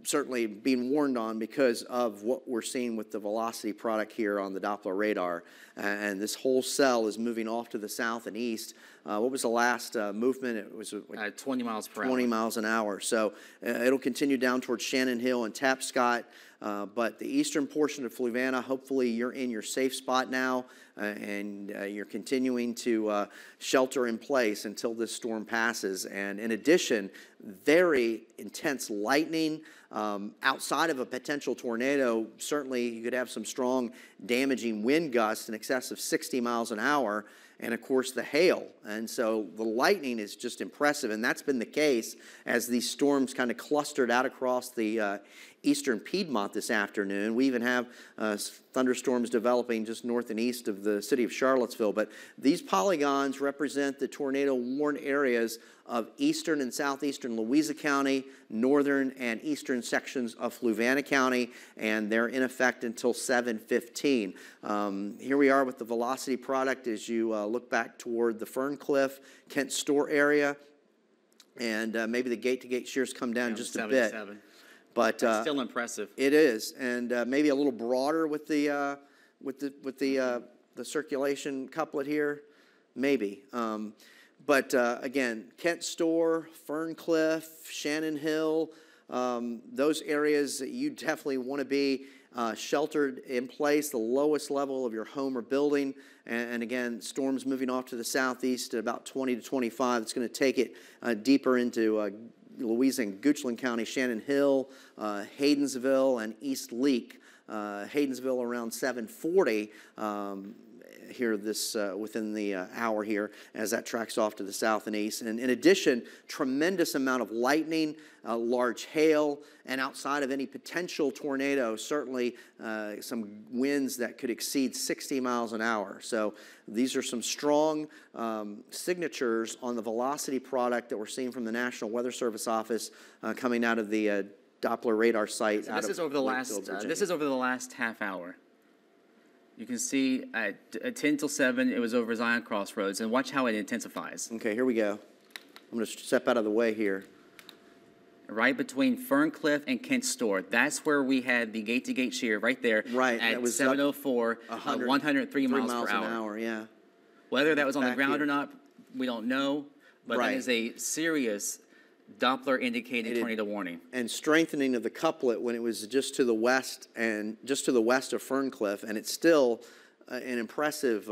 certainly being warned on because of what we're seeing with the velocity product here on the Doppler radar. And this whole cell is moving off to the south and east. What was the last movement? It was like 20 miles per hour. 20 miles an hour. So it'll continue down towards Shannon Hill and Tapscott. But the eastern portion of Fluvanna, hopefully you're in your safe spot now, and you're continuing to shelter in place until this storm passes. And in addition, very intense lightning. Outside of a potential tornado, certainly you could have some strong damaging wind gusts in excess of 60 miles an hour, and of course the hail. And so the lightning is just impressive, and that's been the case as these storms kind of clustered out across the eastern Piedmont this afternoon. We even have thunderstorms developing just north and east of the city of Charlottesville. But these polygons represent the tornado-warned areas of eastern and southeastern Louisa County, northern and eastern sections of Fluvanna County, and they're in effect until 7:15. Here we are with the velocity product as you look back toward the Ferncliff, Kent Store area, and maybe the gate-to-gate shears come down just a bit. But that's still impressive. It is, and maybe a little broader with the circulation couplet here, maybe. But again, Kent Store, Ferncliff, Shannon Hill, those areas that you definitely want to be sheltered in place, the lowest level of your home or building. And again, storms moving off to the southeast at about 20 to 25. It's going to take it deeper into Louisa and Goochland County, Shannon Hill, Haydensville, and East Leak. Haydensville around 7:40 here within the hour here as that tracks off to the south and east. And in addition, tremendous amount of lightning, large hail, and outside of any potential tornado, certainly some winds that could exceed 60 miles an hour. So these are some strong signatures on the velocity product that we're seeing from the National Weather Service office coming out of the Doppler radar site. So this is over the last half hour. You can see at 10 till 7, it was over Zion Crossroads, and watch how it intensifies. Okay, here we go. I'm going to step out of the way here. Right between Ferncliff and Kent Store. That's where we had the gate-to-gate shear right there. Right. At 7:04, 103 miles per hour. Yeah. Whether that was on the ground or not, we don't know. But that is a serious Doppler indicated tornado warning. And strengthening of the couplet when it was just to the west and just to the west of Ferncliff, and it's still an impressive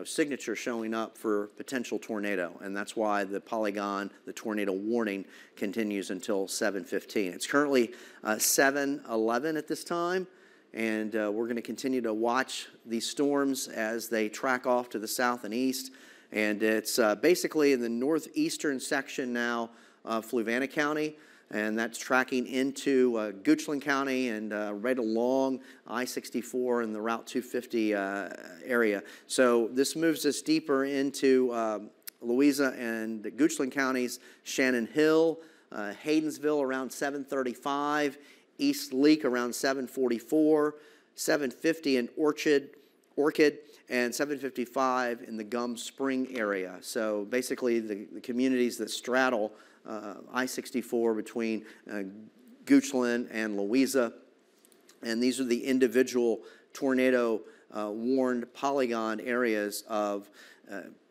signature showing up for potential tornado, and that's why the polygon, the tornado warning, continues until 7:15. It's currently 7:11 at this time, and we're going to continue to watch these storms as they track off to the south and east. And it's basically in the northeastern section now of Fluvanna County, and that's tracking into Goochland County and right along I-64 and the Route 250 area. So this moves us deeper into Louisa and Goochland counties, Shannon Hill, Haydensville around 7:35, East Leak around 7:44, 7:50 in Orchid, and 7:55 in the Gum Spring area. So basically the communities that straddle I-64 between Goochland and Louisa. And these are the individual tornado warned polygon areas of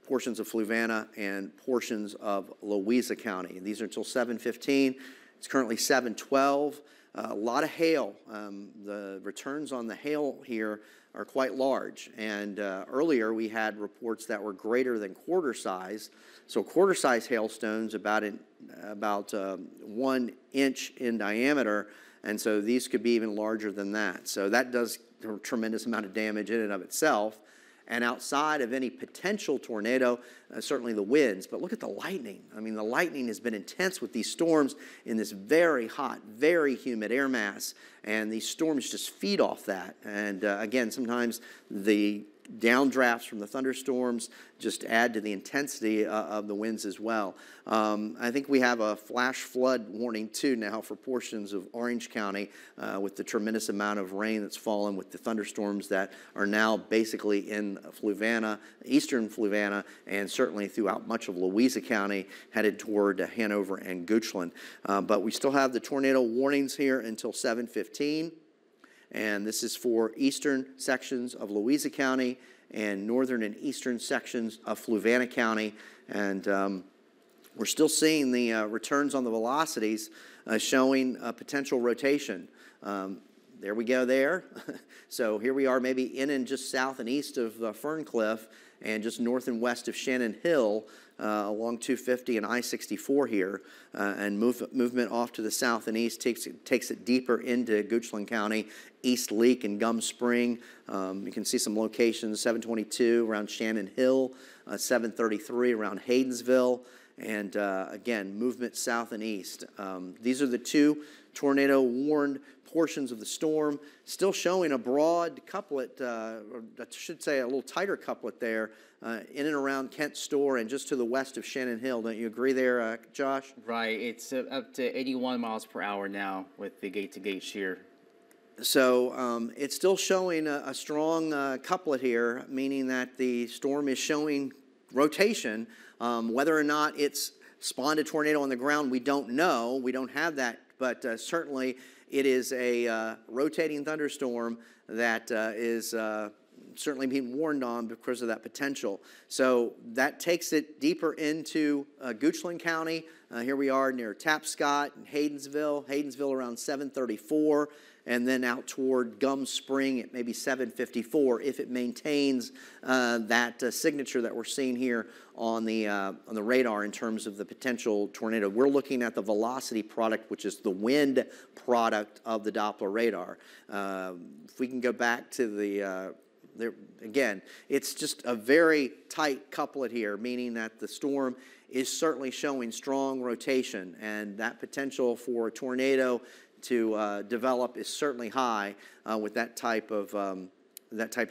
portions of Fluvanna and portions of Louisa County. These are until 7:15. It's currently 7:12. A lot of hail. The returns on the hail here are quite large. And earlier we had reports that were greater than quarter size. So quarter size hailstones about 1 inch in diameter. And so these could be even larger than that. So that does a tremendous amount of damage in and of itself. And outside of any potential tornado, certainly the winds. But look at the lightning. I mean, the lightning has been intense with these storms in this very hot, very humid air mass. And these storms just feed off that. And again, sometimes the downdrafts from the thunderstorms just add to the intensity of the winds as well. I think we have a flash flood warning too now for portions of Orange County with the tremendous amount of rain that's fallen with the thunderstorms that are now basically in Fluvanna, eastern Fluvanna, and certainly throughout much of Louisa County headed toward Hanover and Goochland. But we still have the tornado warnings here until 7:15. And this is for eastern sections of Louisa County and northern and eastern sections of Fluvanna County. And we're still seeing the returns on the velocities showing potential rotation. There we go there. So here we are maybe in and just south and east of Ferncliff and just north and west of Shannon Hill along 250 and I-64 here. And movement off to the south and east takes it deeper into Goochland County, East Leak and Gum Spring. You can see some locations, 722 around Shannon Hill, 733 around Haydensville. And again, movement south and east. These are the two tornado-warned portions of the storm, still showing a broad couplet, or I should say a little tighter couplet there, in and around Kent Store and just to the west of Shannon Hill. Don't you agree there, Josh? Right. It's up to 81 miles per hour now with the gate-to-gate shear. So it's still showing a strong couplet here, meaning that the storm is showing rotation. Whether or not it's spawned a tornado on the ground, we don't know. We don't have that, but certainly it is a rotating thunderstorm that is certainly being warned on because of that potential. So that takes it deeper into Goochland County. Here we are near Tapscott and Haydensville around 734, and then out toward Gum Spring at maybe 754 if it maintains that signature that we're seeing here on the radar in terms of the potential tornado. We're looking at the velocity product, which is the wind product of the Doppler radar. If we can go back to the again, it's just a very tight couplet here, meaning that the storm is certainly showing strong rotation, and that potential for a tornado to develop is certainly high with that type of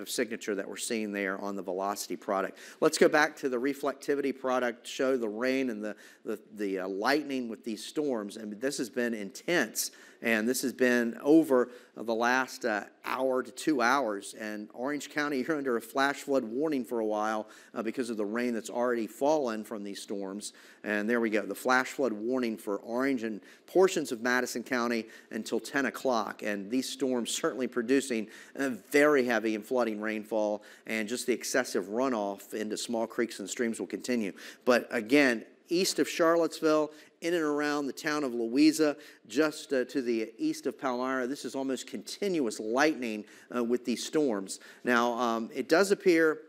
signature that we're seeing there on the velocity product. Let's go back to the reflectivity product, show the rain and the lightning with these storms. And this has been intense, and this has been over the last hour to 2 hours. And Orange County, you're under a flash flood warning for a while because of the rain that's already fallen from these storms. And there we go, the flash flood warning for Orange and portions of Madison County until 10 o'clock. And these storms certainly producing very heavy and flooding rainfall, and just the excessive runoff into small creeks and streams will continue. But again, east of Charlottesville, in and around the town of Louisa, just to the east of Palmyra, this is almost continuous lightning with these storms. Now, it does appear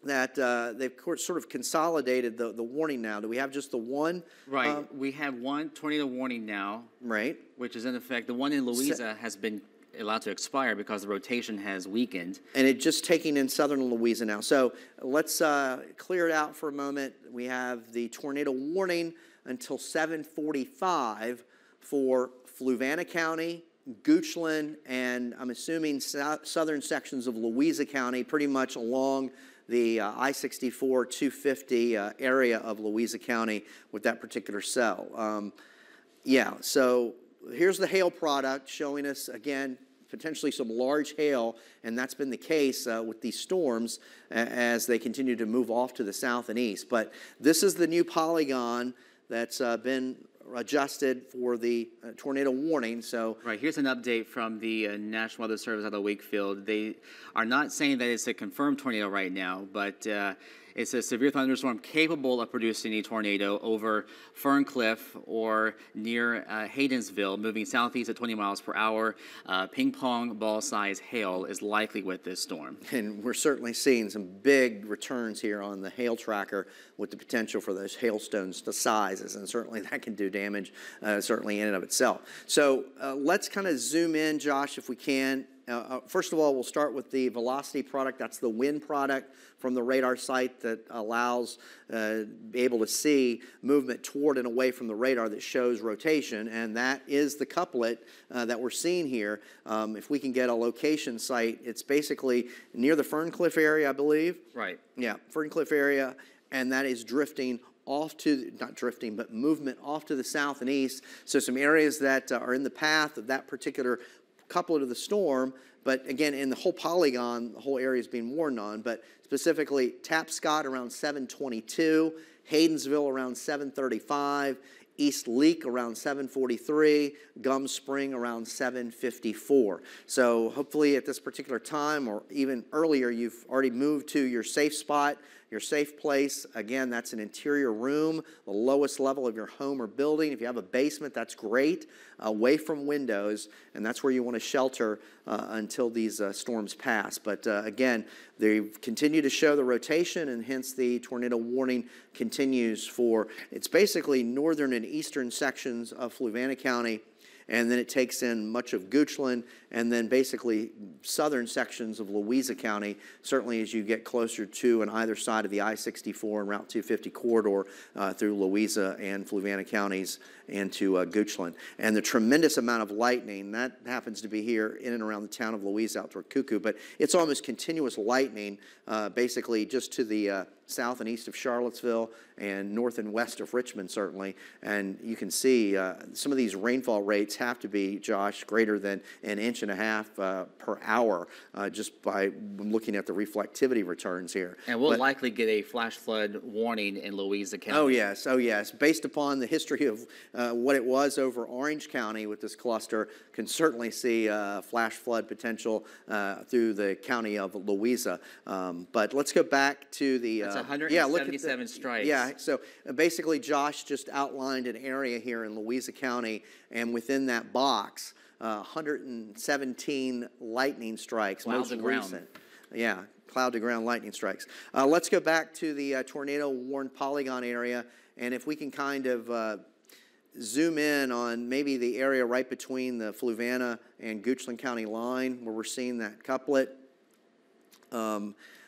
that they've sort of consolidated the warning now. Do we have just the one? Right. We have one tornado warning now. Right. Which is in effect. The one in Louisa has been allowed to expire because the rotation has weakened. And it's just taking in southern Louisa now. So let's clear it out for a moment. We have the tornado warning until 7:45 for Fluvanna County, Goochland, and I'm assuming southern sections of Louisa County, pretty much along the I-64 250 area of Louisa County with that particular cell. Yeah, so here's the hail product showing us, again, potentially some large hail, and that's been the case with these storms as they continue to move off to the south and east. But this is the new polygon that's been adjusted for the tornado warning. So right, here's an update from the National Weather Service out of Wakefield. They are not saying that it's a confirmed tornado right now, but it's a severe thunderstorm capable of producing a tornado over Ferncliff or near Haydensville, moving southeast at 20 miles per hour. Ping pong ball size hail is likely with this storm. And we're certainly seeing some big returns here on the hail tracker with the potential for those hailstones to sizes, and certainly that can do damage, certainly in and of itself. So let's kind of zoom in, Josh, if we can. First of all, we'll start with the velocity product. That's the wind product from the radar site that allows be able to see movement toward and away from the radar that shows rotation, and that is the couplet that we're seeing here. If we can get a location site, it's basically near the Ferncliff area, I believe. Right. Yeah, Ferncliff area, and that is drifting off to, not drifting, but movement off to the south and east. So some areas that are in the path of that particular couplet of the storm, but again, in the whole polygon, the whole area is being warned on, but specifically Tapscott around 722, Haydensville around 735, East Leak around 743, Gum Spring around 754. So hopefully at this particular time or even earlier, you've already moved to your safe spot. your safe place. Again, that's an interior room, the lowest level of your home or building. If you have a basement, that's great, away from windows, and that's where you want to shelter until these storms pass. But again, they continue to show the rotation, and hence the tornado warning continues for, it's basically northern and eastern sections of Fluvanna County, and then it takes in much of Goochland, and then basically southern sections of Louisa County, certainly as you get closer to and either side of the I-64 and Route 250 corridor through Louisa and Fluvanna counties and to Goochland. And the tremendous amount of lightning, that happens to be here in and around the town of Louisa out toward Cuckoo, but it's almost continuous lightning, basically just to the south and east of Charlottesville and north and west of Richmond, certainly. And you can see some of these rainfall rates have to be, Josh, greater than an inch and a half per hour, just by looking at the reflectivity returns here. And we'll likely get a flash flood warning in Louisa County. Oh, yes. Oh, yes. Based upon the history of what it was over Orange County with this cluster, can certainly see flash flood potential through the county of Louisa. But let's go back to the... That's 177 strikes. Yeah, so basically Josh just outlined an area here in Louisa County, and within that box, 117 lightning strikes. Cloud to ground. Yeah, cloud to ground lightning strikes. Let's go back to the tornado warned polygon area, and if we can kind of zoom in on maybe the area right between the Fluvanna and Goochland County line where we're seeing that couplet.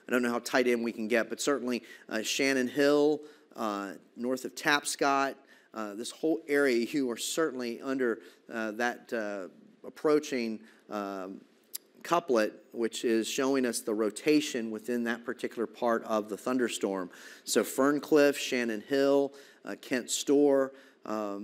I don't know how tight in we can get, but certainly Shannon Hill, north of Tapscott, this whole area, you are certainly under that approaching couplet, which is showing us the rotation within that particular part of the thunderstorm. So Ferncliff, Shannon Hill, Kent Store,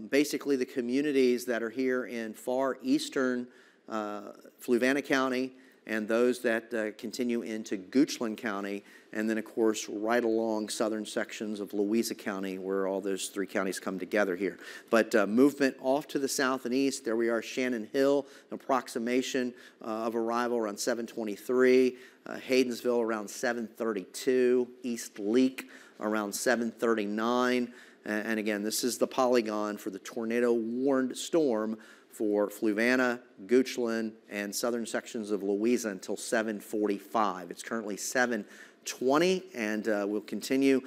basically the communities that are here in far eastern Fluvanna County, and those that continue into Goochland County, and then, of course, right along southern sections of Louisa County, where all those three counties come together here. But movement off to the south and east, there we are, Shannon Hill, approximation of arrival around 7:23, Haydensville around 7:32, East Leak around 7:39, and again, this is the polygon for the tornado-warned storm for Fluvanna, Goochland, and southern sections of Louisa until 7:45. It's currently 7:20, and we'll continue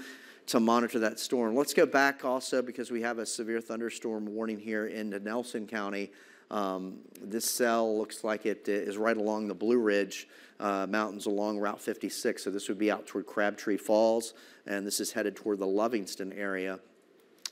to monitor that storm. Let's go back also because we have a severe thunderstorm warning here in Nelson County. This cell looks like it is right along the Blue Ridge Mountains along Route 56, so this would be out toward Crabtree Falls, and this is headed toward the Lovingston area.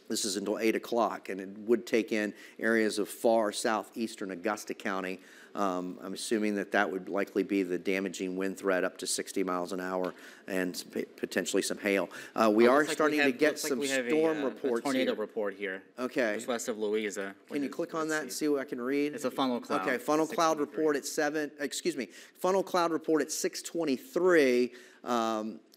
This is until 8 o'clock, and it would take in areas of far southeastern Augusta County. I'm assuming that that would likely be the damaging wind threat up to 60 miles an hour and potentially some hail. We are starting to get some storm reports. A tornado report here. Okay. Just west of Louisa. Can you click on that and see what I can read? It's a funnel cloud. Okay, funnel cloud report at funnel cloud report at 6:23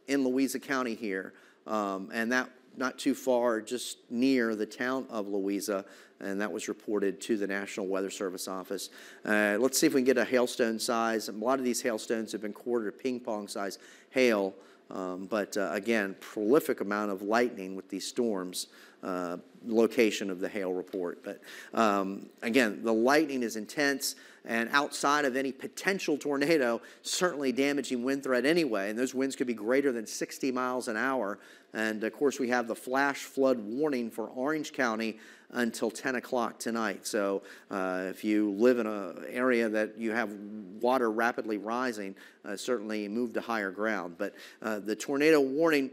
in Louisa County here, and that not too far, just near the town of Louisa, and that was reported to the National Weather Service office. Let's see if we can get a hailstone size. A lot of these hailstones have been quarter ping pong size hail, but again, prolific amount of lightning with these storms. Location of the hail report. But again, the lightning is intense, and outside of any potential tornado, certainly damaging wind threat anyway, and those winds could be greater than 60 miles an hour. And of course, we have the flash flood warning for Orange County until 10 o'clock tonight. So if you live in an area that you have water rapidly rising, certainly move to higher ground. But the tornado warning,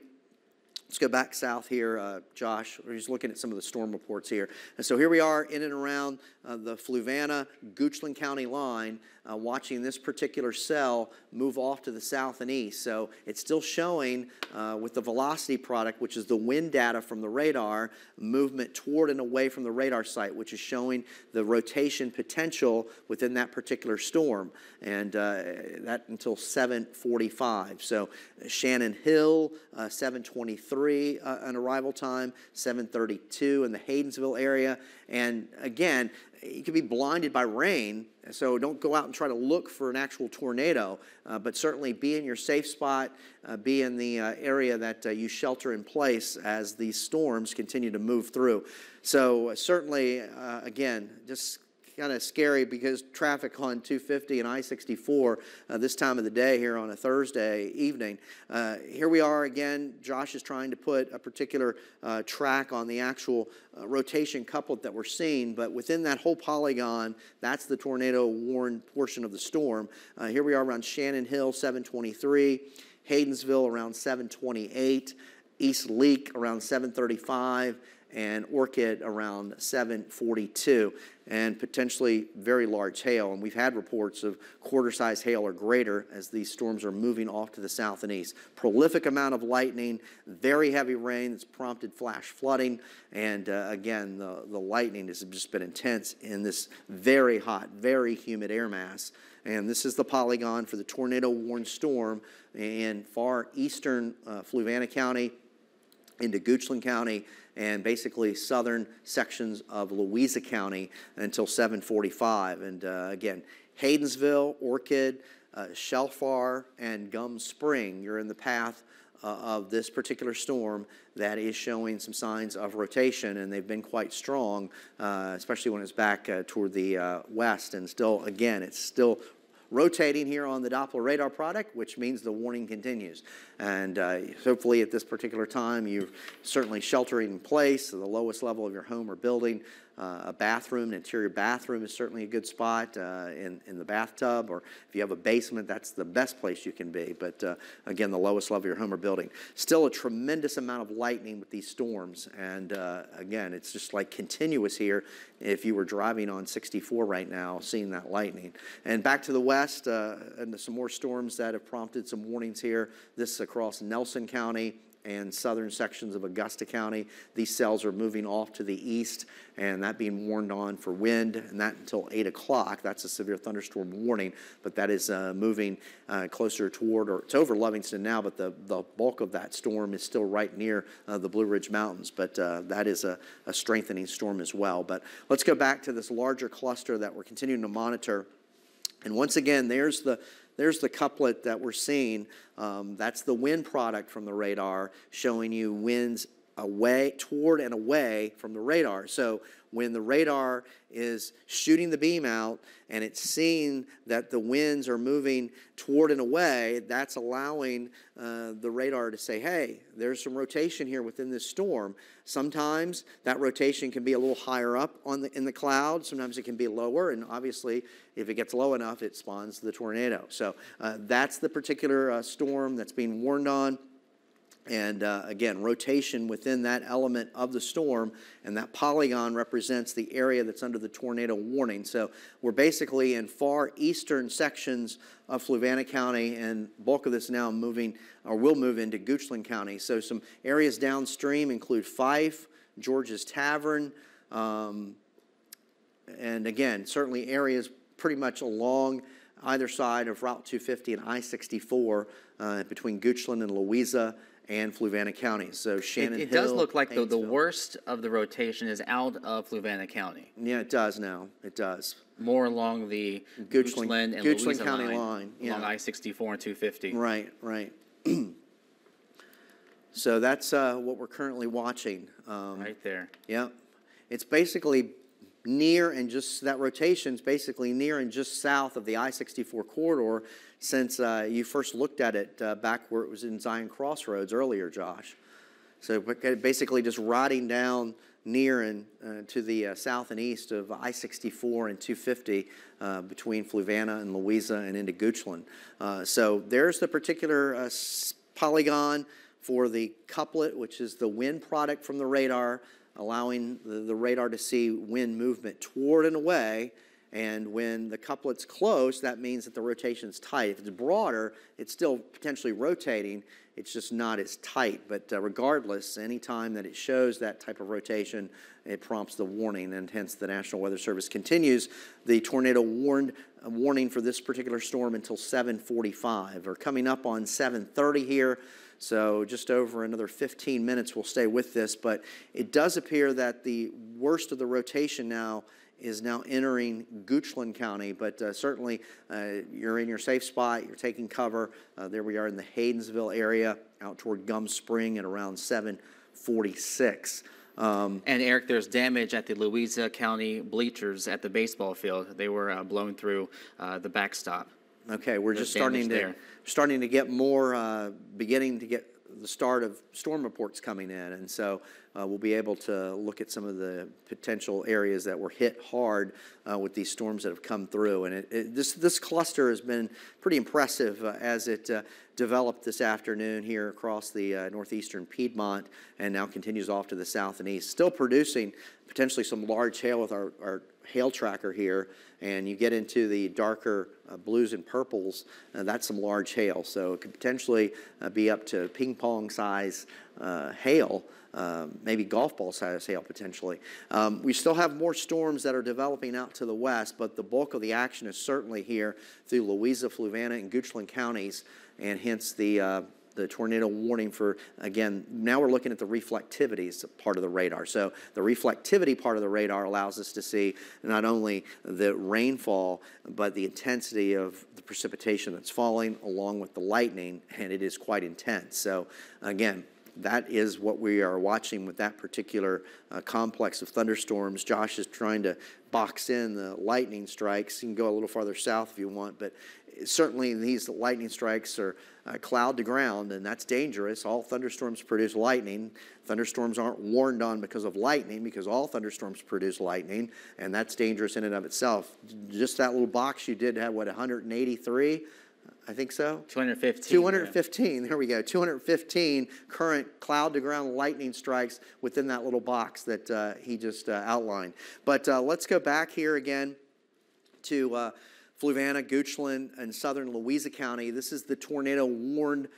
let's go back south here, Josh. We're just looking at some of the storm reports here. And so here we are in and around the Fluvanna-Goochland County line, watching this particular cell move off to the south and east. So it's still showing with the velocity product, which is the wind data from the radar, movement toward and away from the radar site, which is showing the rotation potential within that particular storm. And that until 7:45. So Shannon Hill, 7:23 an arrival time, 7:32 in the Haydensville area. And again, you could be blinded by rain, so don't go out and try to look for an actual tornado, but certainly be in your safe spot, be in the area that you shelter in place as these storms continue to move through. So certainly, again, just kind of scary because traffic on 250 and I-64 this time of the day here on a Thursday evening. Here we are again. Josh is trying to put a particular track on the actual rotation couplet that we're seeing, but within that whole polygon, that's the tornado warned portion of the storm. Here we are around Shannon Hill, 723, Haydensville around 728, East Leak around 735, and Orchid around 742, and potentially very large hail. And we've had reports of quarter-size hail or greater as these storms are moving off to the south and east. Prolific amount of lightning, very heavy rain that's prompted flash flooding, and again, the lightning has just been intense in this very hot, very humid air mass. And this is the polygon for the tornado-warned storm in far eastern Fluvanna County into Goochland County, and basically southern sections of Louisa County until 7:45. And again, Haydensville, Orchid, Shelfar, and Gum Spring, you're in the path of this particular storm that is showing some signs of rotation, and they've been quite strong, especially when it's back toward the west. And still, again, it's still rotating here on the Doppler radar product, which means the warning continues. And hopefully at this particular time, you're certainly sheltering in place at the lowest level of your home or building. A bathroom, an interior bathroom is certainly a good spot in the bathtub, or if you have a basement, that's the best place you can be. But again, the lowest level of your home or building. Still a tremendous amount of lightning with these storms. And again, it's just like continuous here. If you were driving on 64 right now, seeing that lightning. And back to the west, and some more storms that have prompted some warnings here. This across Nelson County and southern sections of Augusta County. These cells are moving off to the east, and that being warned on for wind, and that until 8 o'clock. That's a severe thunderstorm warning, but that is moving closer toward, or it's over Livingston now, but the bulk of that storm is still right near the Blue Ridge Mountains, but that is a strengthening storm as well. But let's go back to this larger cluster that we're continuing to monitor. And once again, there's the couplet that we're seeing. That's the wind product from the radar, showing you winds away, toward and away from the radar. So when the radar is shooting the beam out and it's seeing that the winds are moving toward and away, that's allowing the radar to say, hey, there's some rotation here within this storm. Sometimes that rotation can be a little higher up in the cloud. Sometimes it can be lower, and obviously if it gets low enough, it spawns the tornado. So that's the particular storm that's being warned on. And again, rotation within that element of the storm, and that polygon represents the area that's under the tornado warning. So we're basically in far eastern sections of Fluvanna County, and bulk of this now moving, or will move into Goochland County. So some areas downstream include Fife, George's Tavern, and again, certainly areas pretty much along either side of Route 250 and I-64 between Goochland and Louisa and Fluvanna County. So Shannon Hill. It does look like the worst of the rotation is out of Fluvanna County. Yeah, it does now. It does. More along the Goochland and Louisa County line. Yeah. Along I-64 and 250. Right, right. So that's what we're currently watching. Right there. Yeah. It's basically near, and just that rotation's basically near and just south of the I-64 corridor since you first looked at it back where it was in Zion Crossroads earlier, Josh. So basically just riding down near and to the south and east of I-64 and 250 between Fluvanna and Louisa and into Goochland. So there's the particular polygon for the couplet, which is the wind product from the radar, allowing the radar to see wind movement toward and away. And when the couplet's close, that means that the rotation's tight. If it's broader, it's still potentially rotating. It's just not as tight. But regardless, any time that it shows that type of rotation, it prompts the warning, and hence the National Weather Service continues the tornado warning for this particular storm until 7:45. We're coming up on 7:30 here. So just over another 15 minutes we'll stay with this, but it does appear that the worst of the rotation now is now entering Goochland County, but certainly you're in your safe spot. You're taking cover. There we are in the Haydensville area out toward Gum Spring at around 7:46. And Eric, there's damage at the Louisa County bleachers at the baseball field. They were blown through the backstop. Okay, we're just starting to get more, beginning to get the start of storm reports coming in, and so we'll be able to look at some of the potential areas that were hit hard with these storms that have come through. And this cluster has been pretty impressive as it developed this afternoon here across the northeastern Piedmont, and now continues off to the south and east, still producing potentially some large hail with our hail tracker here. And you get into the darker blues and purples, that's some large hail. So it could potentially be up to ping pong size hail, maybe golf ball size hail potentially. We still have more storms that are developing out to the west, but the bulk of the action is certainly here through Louisa, Fluvanna, and Goochland counties, and hence the tornado warning for, again, now we're looking at the reflectivity as part of the radar. So the reflectivity part of the radar allows us to see not only the rainfall, but the intensity of the precipitation that's falling along with the lightning, and it is quite intense. So again, that is what we are watching with that particular complex of thunderstorms. Josh is trying to box in the lightning strikes. You can go a little farther south if you want, but certainly these lightning strikes are cloud to ground, and that's dangerous. All thunderstorms produce lightning. Thunderstorms aren't warned on because of lightning, because all thunderstorms produce lightning, and that's dangerous in and of itself. Just that little box you did have, what, 183? I think so. 215. 215, yeah. There we go. 215 current cloud-to-ground lightning strikes within that little box that he just outlined. But let's go back here again to Fluvanna, Goochland, and southern Louisa County. This is the tornado-warned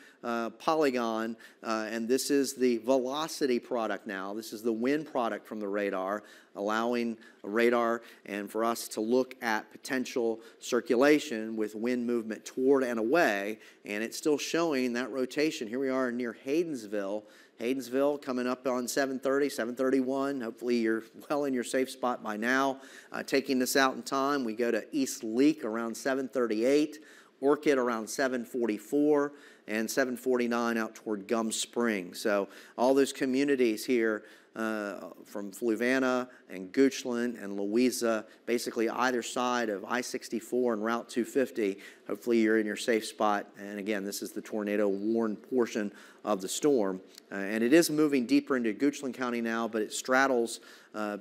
polygon, and this is the velocity product now. This is the wind product from the radar, allowing radar and for us to look at potential circulation with wind movement toward and away, and it's still showing that rotation. Here we are near Haydensville. Haydensville coming up on 7:30, 7:31. Hopefully you're well in your safe spot by now. Taking this out in time, we go to East Leak around 7:38, Orchid around 7:44, and 7:49 out toward Gum Spring. So all those communities here from Fluvanna and Goochland and Louisa, basically either side of I-64 and Route 250, hopefully you're in your safe spot. And again, this is the tornado-warned portion of the storm. And it is moving deeper into Goochland County now, but it straddles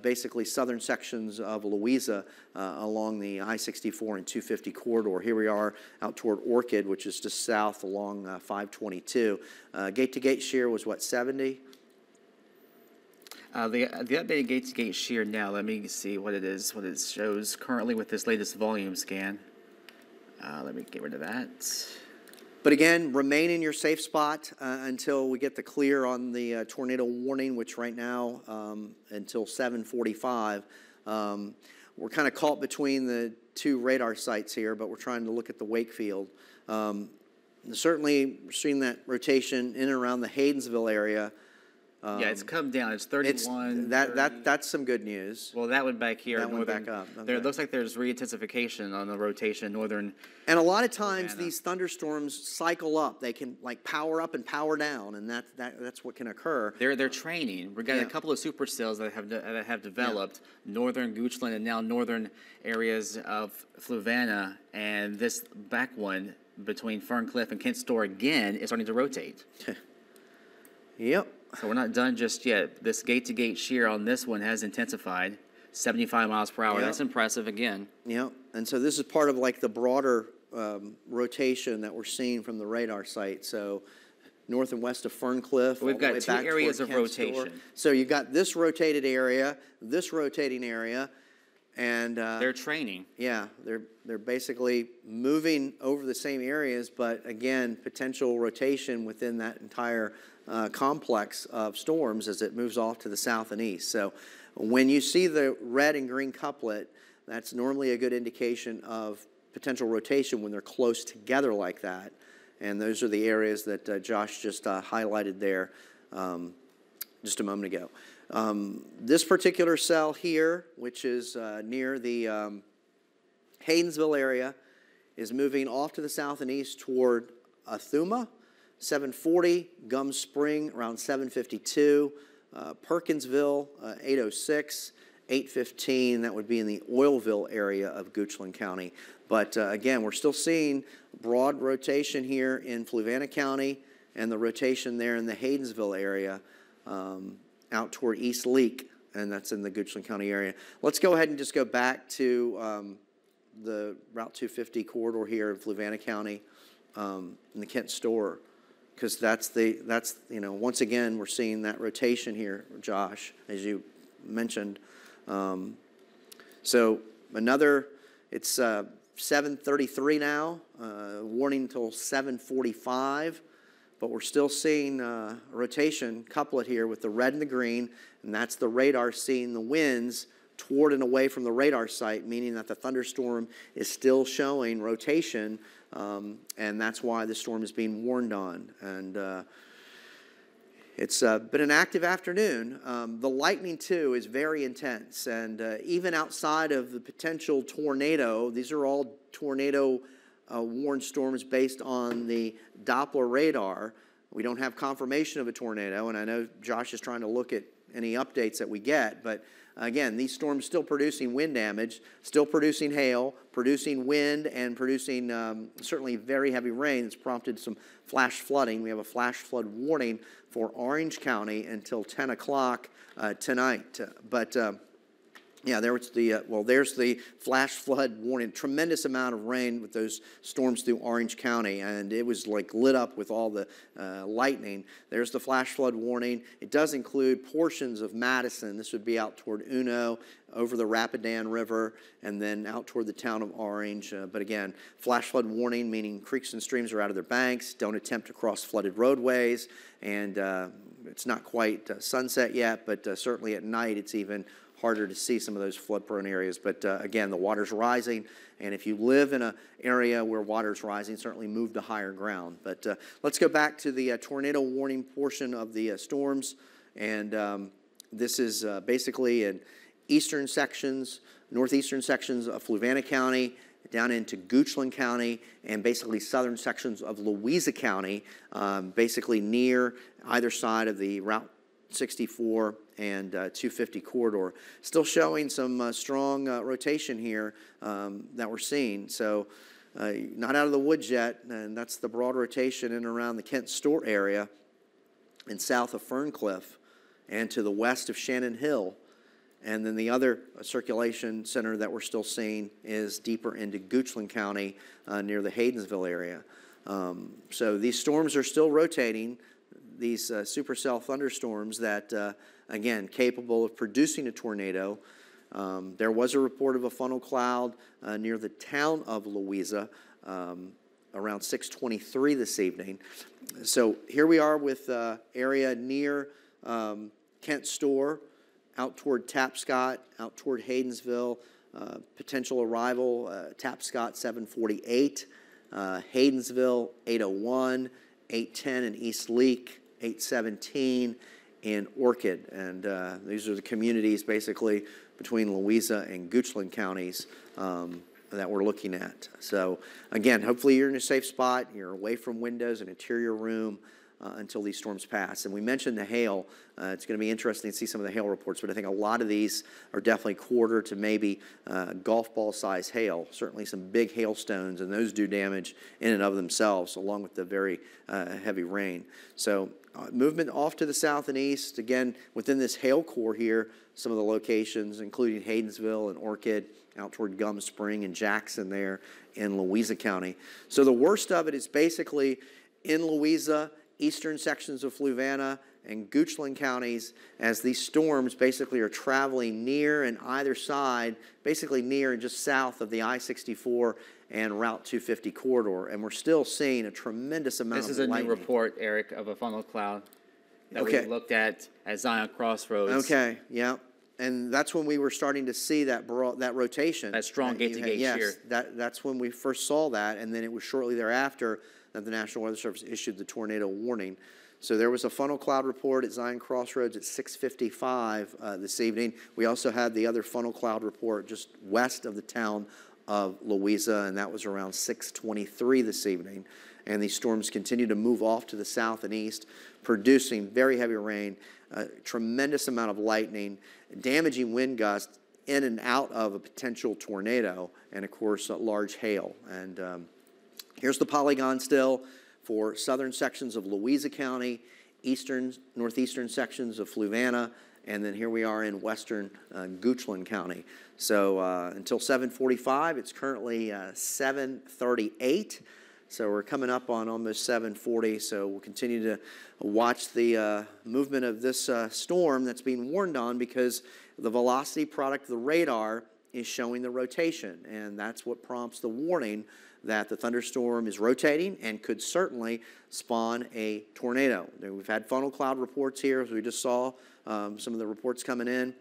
basically southern sections of Louisa along the I-64 and 250 corridor. Here we are out toward Orchid, which is just south along 522. Gate-to-gate shear was what, 70? The updated gate-to-gate shear now, let me see what it is, what it shows currently with this latest volume scan. Let me get rid of that. But again, remain in your safe spot until we get the clear on the tornado warning, which right now until 7:45. We're kind of caught between the two radar sites here, but we're trying to look at the wake field. Certainly, we're seeing that rotation in and around the Haydensville area. Yeah, it's come down. It's 31. That's some good news. Well, that one back here. That one back up. Okay. There, it looks like there's re-intensification on the rotation in northern. And a lot of times Louisiana, these thunderstorms cycle up. They can like power up and power down, and that's what can occur. They're training. We've got a couple of supercells that have developed northern Goochland and now northern areas of Fluvanna, and this back one between Ferncliff and Kent Store again is starting to rotate. Yep. So we're not done just yet. This gate-to-gate shear on this one has intensified, 75 miles per hour. Yep. That's impressive again. Yeah, and so this is part of like the broader rotation that we're seeing from the radar site. So north and west of Ferncliff. We've got two areas of rotation. So you've got this rotated area, this rotating area, and they're training. Yeah, they're basically moving over the same areas, but again, potential rotation within that entire complex of storms as it moves off to the south and east. So when you see the red and green couplet, that's normally a good indication of potential rotation when they're close together like that. And those are the areas that Josh just highlighted there just a moment ago. This particular cell here, which is near the Haydensville area, is moving off to the south and east toward Athuma, 740, Gum Spring around 752, Perkinsville, 806, 815, that would be in the Oilville area of Goochland County. But again, we're still seeing broad rotation here in Fluvanna County and the rotation there in the Haydensville area out toward East Leak, and that's in the Goochland County area. Let's go ahead and just go back to the Route 250 corridor here in Fluvanna County in the Kent Store, because that's you know, once again we're seeing that rotation here, Josh, as you mentioned. So another, it's 7:33 now, warning until 7:45, but we're still seeing a rotation couplet here with the red and the green, and that's the radar seeing the winds toward and away from the radar site, meaning that the thunderstorm is still showing rotation, and that's why the storm is being warned on. And it's been an active afternoon. The lightning, too, is very intense, and even outside of the potential tornado, these are all tornado warned storms based on the Doppler radar. We don't have confirmation of a tornado, and I know Josh is trying to look at any updates that we get, but again, these storms still producing wind damage, still producing hail, producing wind, and producing certainly very heavy rain. It's prompted some flash flooding. We have a flash flood warning for Orange County until 10 o'clock tonight. But yeah, there's the flash flood warning. Tremendous amount of rain with those storms through Orange County, and it was like lit up with all the lightning. There's the flash flood warning. It does include portions of Madison. This would be out toward Uno, over the Rapidan River, and then out toward the town of Orange. But again, flash flood warning, meaning creeks and streams are out of their banks. Don't attempt to cross flooded roadways. And it's not quite sunset yet, but certainly at night it's even harder to see some of those flood-prone areas. But again, the water's rising, and if you live in an area where water's rising, certainly move to higher ground. But let's go back to the tornado warning portion of the storms, and this is basically in eastern sections, northeastern sections of Fluvanna County, down into Goochland County, and basically southern sections of Louisa County, basically near either side of the Route 64 and 250 corridor. Still showing some strong rotation here that we're seeing. So not out of the woods yet, and that's the broad rotation in and around the Kent Store area and south of Ferncliff and to the west of Shannon Hill. And then the other circulation center that we're still seeing is deeper into Goochland County near the Haydensville area. So these storms are still rotating, these supercell thunderstorms that, again, capable of producing a tornado. There was a report of a funnel cloud near the town of Louisa around 6:23 this evening. So here we are with area near Kent Store, out toward Tapscott, out toward Haydensville, potential arrival, Tapscott 748, Haydensville 801, 810 in East Leak, 817 in Orchid. And these are the communities basically between Louisa and Goochland counties that we're looking at. So again, hopefully you're in a safe spot, you're away from windows, an interior room, until these storms pass. And we mentioned the hail. It's going to be interesting to see some of the hail reports, but I think a lot of these are definitely quarter to maybe golf ball size hail. Certainly some big hailstones, and those do damage in and of themselves, along with the very heavy rain. So movement off to the south and east. Again, within this hail core here, some of the locations, including Haydensville and Orchid, out toward Gum Spring and Jackson there in Louisa County. So the worst of it is basically in Louisa, eastern sections of Fluvanna and Goochland counties, as these storms basically are traveling near and either side, basically near and just south of the I-64 and Route 250 corridor. And we're still seeing a tremendous amount of lightning. This is a new report, Eric, of a funnel cloud that we looked at Zion Crossroads. Okay, yeah. And that's when we were starting to see that rotation. That strong gate-to-gate shear. Yes, that's when we first saw that, and then it was shortly thereafter that the National Weather Service issued the tornado warning. So there was a funnel cloud report at Zion Crossroads at 6:55 this evening. We also had the other funnel cloud report just west of the town of Louisa, and that was around 6:23 this evening. And these storms continue to move off to the south and east, producing very heavy rain, a tremendous amount of lightning, damaging wind gusts in and out of a potential tornado, and of course, large hail. And here's the polygon still for southern sections of Louisa County, northeastern sections of Fluvanna, and then here we are in western Goochland County. So until 7:45, it's currently 7:38. So we're coming up on almost 7:40. So we'll continue to watch the movement of this storm that's being warned on, because the velocity product of the radar is showing the rotation, and that's what prompts the warning that the thunderstorm is rotating and could certainly spawn a tornado. We've had funnel cloud reports here, as we just saw some of the reports coming in.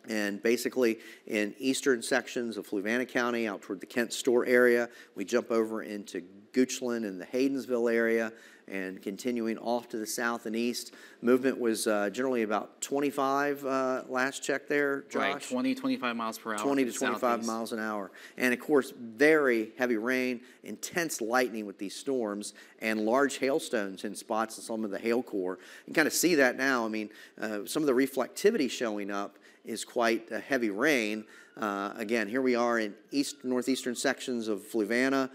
And basically in eastern sections of Fluvanna County out toward the Kent Store area, we jump over into Goochland and the Haydensville area, and continuing off to the south and east. Movement was generally about 25 last check there, Josh? Right, 20, 25 miles per hour. 20 to 25 miles an hour. And of course, very heavy rain, intense lightning with these storms, and large hailstones in spots of some of the hail core. You can kind of see that now. I mean, some of the reflectivity showing up is quite a heavy rain. Again, here we are in northeastern sections of Fluvanna,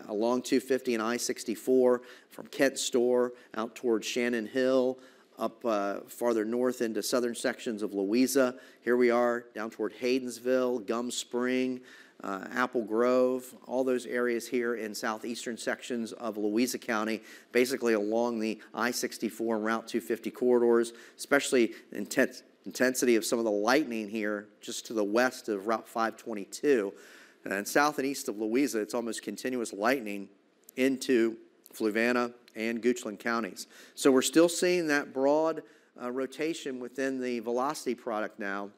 along 250 and I-64, from Kent Store out towards Shannon Hill, up farther north into southern sections of Louisa. Here we are down toward Haydensville, Gum Spring, Apple Grove, all those areas here in southeastern sections of Louisa County, basically along the I-64 and Route 250 corridors, especially intensity of some of the lightning here just to the west of Route 522. And south and east of Louisa, it's almost continuous lightning into Fluvanna and Goochland counties. So we're still seeing that broad rotation within the velocity product now,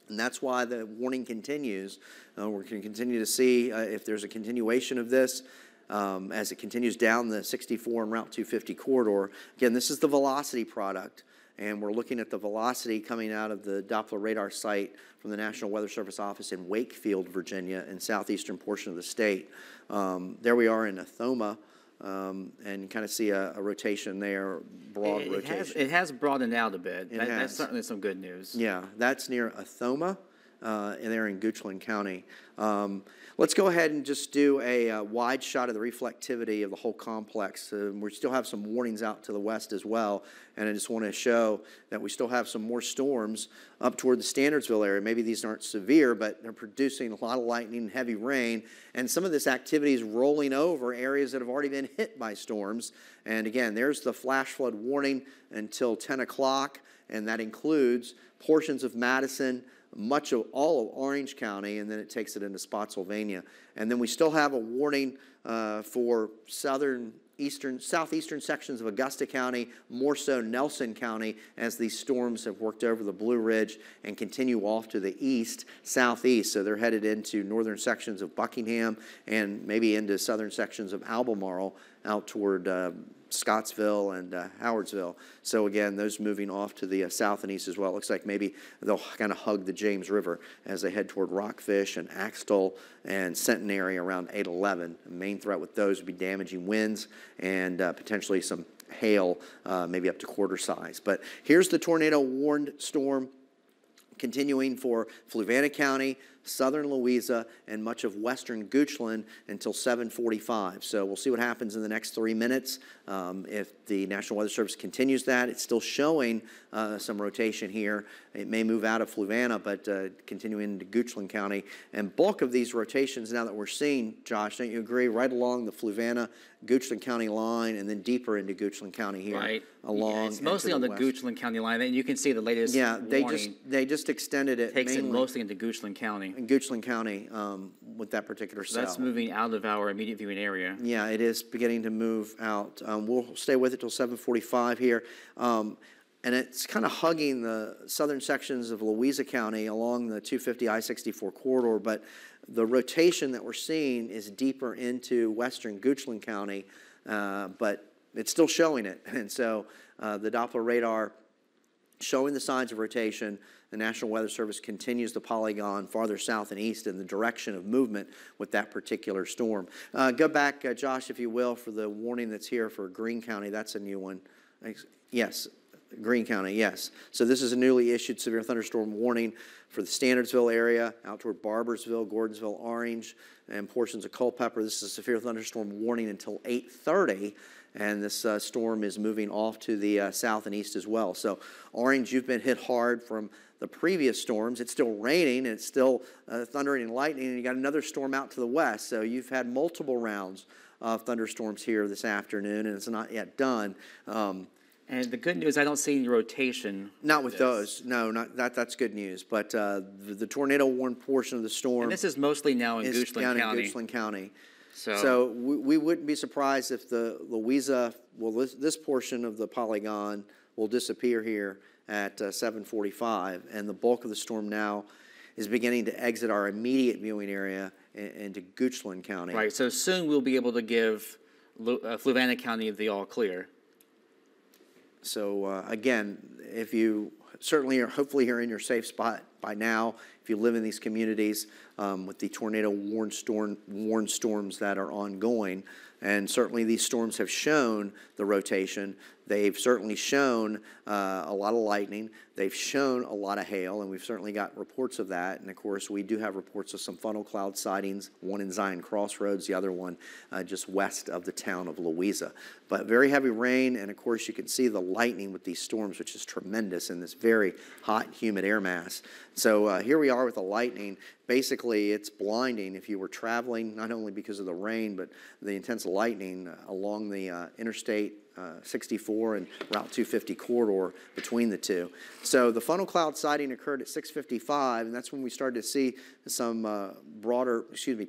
and that's why the warning continues. We're going to continue to see if there's a continuation of this as it continues down the 64 and Route 250 corridor. Again, this is the velocity product, and we're looking at the velocity coming out of the Doppler radar site from the National Weather Service office in Wakefield, Virginia, in southeastern portion of the state. There we are in Athoma, and kind of see a rotation there, broad rotation. It has broadened out a bit. That's certainly some good news. Yeah, that's near Athoma, and they're in Goochland County. Let's go ahead and just do a wide shot of the reflectivity of the whole complex. We still have some warnings out to the west as well, and I just want to show that we still have some more storms up toward the Standardsville area. Maybe these aren't severe, but they're producing a lot of lightning and heavy rain, and some of this activity is rolling over areas that have already been hit by storms. And again, there's the flash flood warning until 10 o'clock, and that includes portions of Madison, much of all of Orange County, and then it takes it into Spotsylvania. And then we still have a warning for southeastern sections of Augusta County, more so Nelson County, as these storms have worked over the Blue Ridge and continue off to the east, southeast. So they're headed into northern sections of Buckingham and maybe into southern sections of Albemarle out toward Scottsville and Howardsville. So again, those moving off to the south and east as well. It looks like maybe they'll kind of hug the James River as they head toward Rockfish and Axtell and Centenary around 811. The main threat with those would be damaging winds and potentially some hail, maybe up to quarter size. But here's the tornado warned storm continuing for Fluvanna County, southern Louisa, and much of western Goochland until 7:45. So we'll see what happens in the next 3 minutes. If the National Weather Service continues that, it's still showing some rotation here. It may move out of Fluvanna, but continuing into Goochland County. And bulk of these rotations now that we're seeing, Josh, don't you agree, right along the Fluvanna, Goochland County line, and then deeper into Goochland County here. Right. Along. Yeah, it's mostly on the Goochland County line, and you can see the latest warning. they just extended it. Takes it mostly into Goochland County. In Goochland County with that particular cell. That's moving out of our immediate viewing area. Yeah, it is beginning to move out. We'll stay with it till 7:45 here. And it's kind of hugging the southern sections of Louisa County along the 250 I-64 corridor, but the rotation that we're seeing is deeper into western Goochland County, but it's still showing it. And so the Doppler radar showing the signs of rotation. The National Weather Service continues the polygon farther south and east in the direction of movement with that particular storm. Go back, Josh, if you will, for the warning that's here for Greene County. That's a new one. Yes, Greene County, yes. So this is a newly issued severe thunderstorm warning for the Standardsville area, out toward Barbersville, Gordonsville, Orange, and portions of Culpeper. This is a severe thunderstorm warning until 8:30. And this storm is moving off to the south and east as well. So, Orange, you've been hit hard from the previous storms. It's still raining, and it's still thundering and lightning, and you got another storm out to the west. So, you've had multiple rounds of thunderstorms here this afternoon, and it's not yet done. And the good news, I don't see any rotation. Not with those. No, not that's good news. But the tornado warned portion of the storm. And this is mostly now in Goochland County. In Goochland County. So we wouldn't be surprised if the Louisa, well, this portion of the polygon will disappear here at 7:45, and the bulk of the storm now is beginning to exit our immediate viewing area into Goochland County. Right, so soon we'll be able to give Fluvanna County the all clear. So again, if you certainly are, hopefully you're in your safe spot by now. If you live in these communities with the tornado warned storms that are ongoing, and certainly these storms have shown the rotation. They've certainly shown a lot of lightning. They've shown a lot of hail, and we've certainly got reports of that. And of course, we do have reports of some funnel cloud sightings, one in Zion Crossroads, the other one just west of the town of Louisa. But very heavy rain, and of course, you can see the lightning with these storms, which is tremendous in this very hot, humid air mass. So here we are with the lightning. Basically, it's blinding if you were traveling, not only because of the rain, but the intense lightning along the Interstate 64 and Route 250 corridor between the two. So the funnel cloud sighting occurred at 6:55, and that's when we started to see some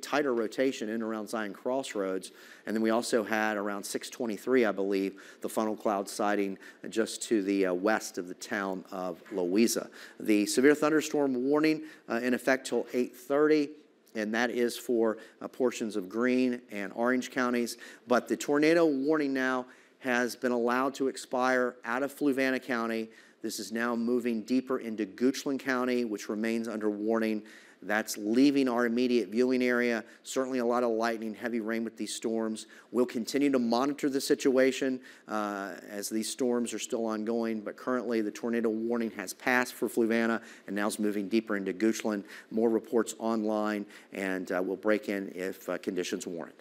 tighter rotation in and around Zion Crossroads. And then we also had around 6:23, I believe, the funnel cloud sighting just to the west of the town of Louisa. The severe thunderstorm warning in effect till 8:30. And that is for portions of Greene and Orange counties. But the tornado warning now has been allowed to expire out of Fluvanna County. This is now moving deeper into Goochland County, which remains under warning. That's leaving our immediate viewing area. Certainly a lot of lightning, heavy rain with these storms. We'll continue to monitor the situation as these storms are still ongoing, but currently the tornado warning has passed for Fluvanna and now is moving deeper into Goochland. More reports online, and we'll break in if conditions warrant.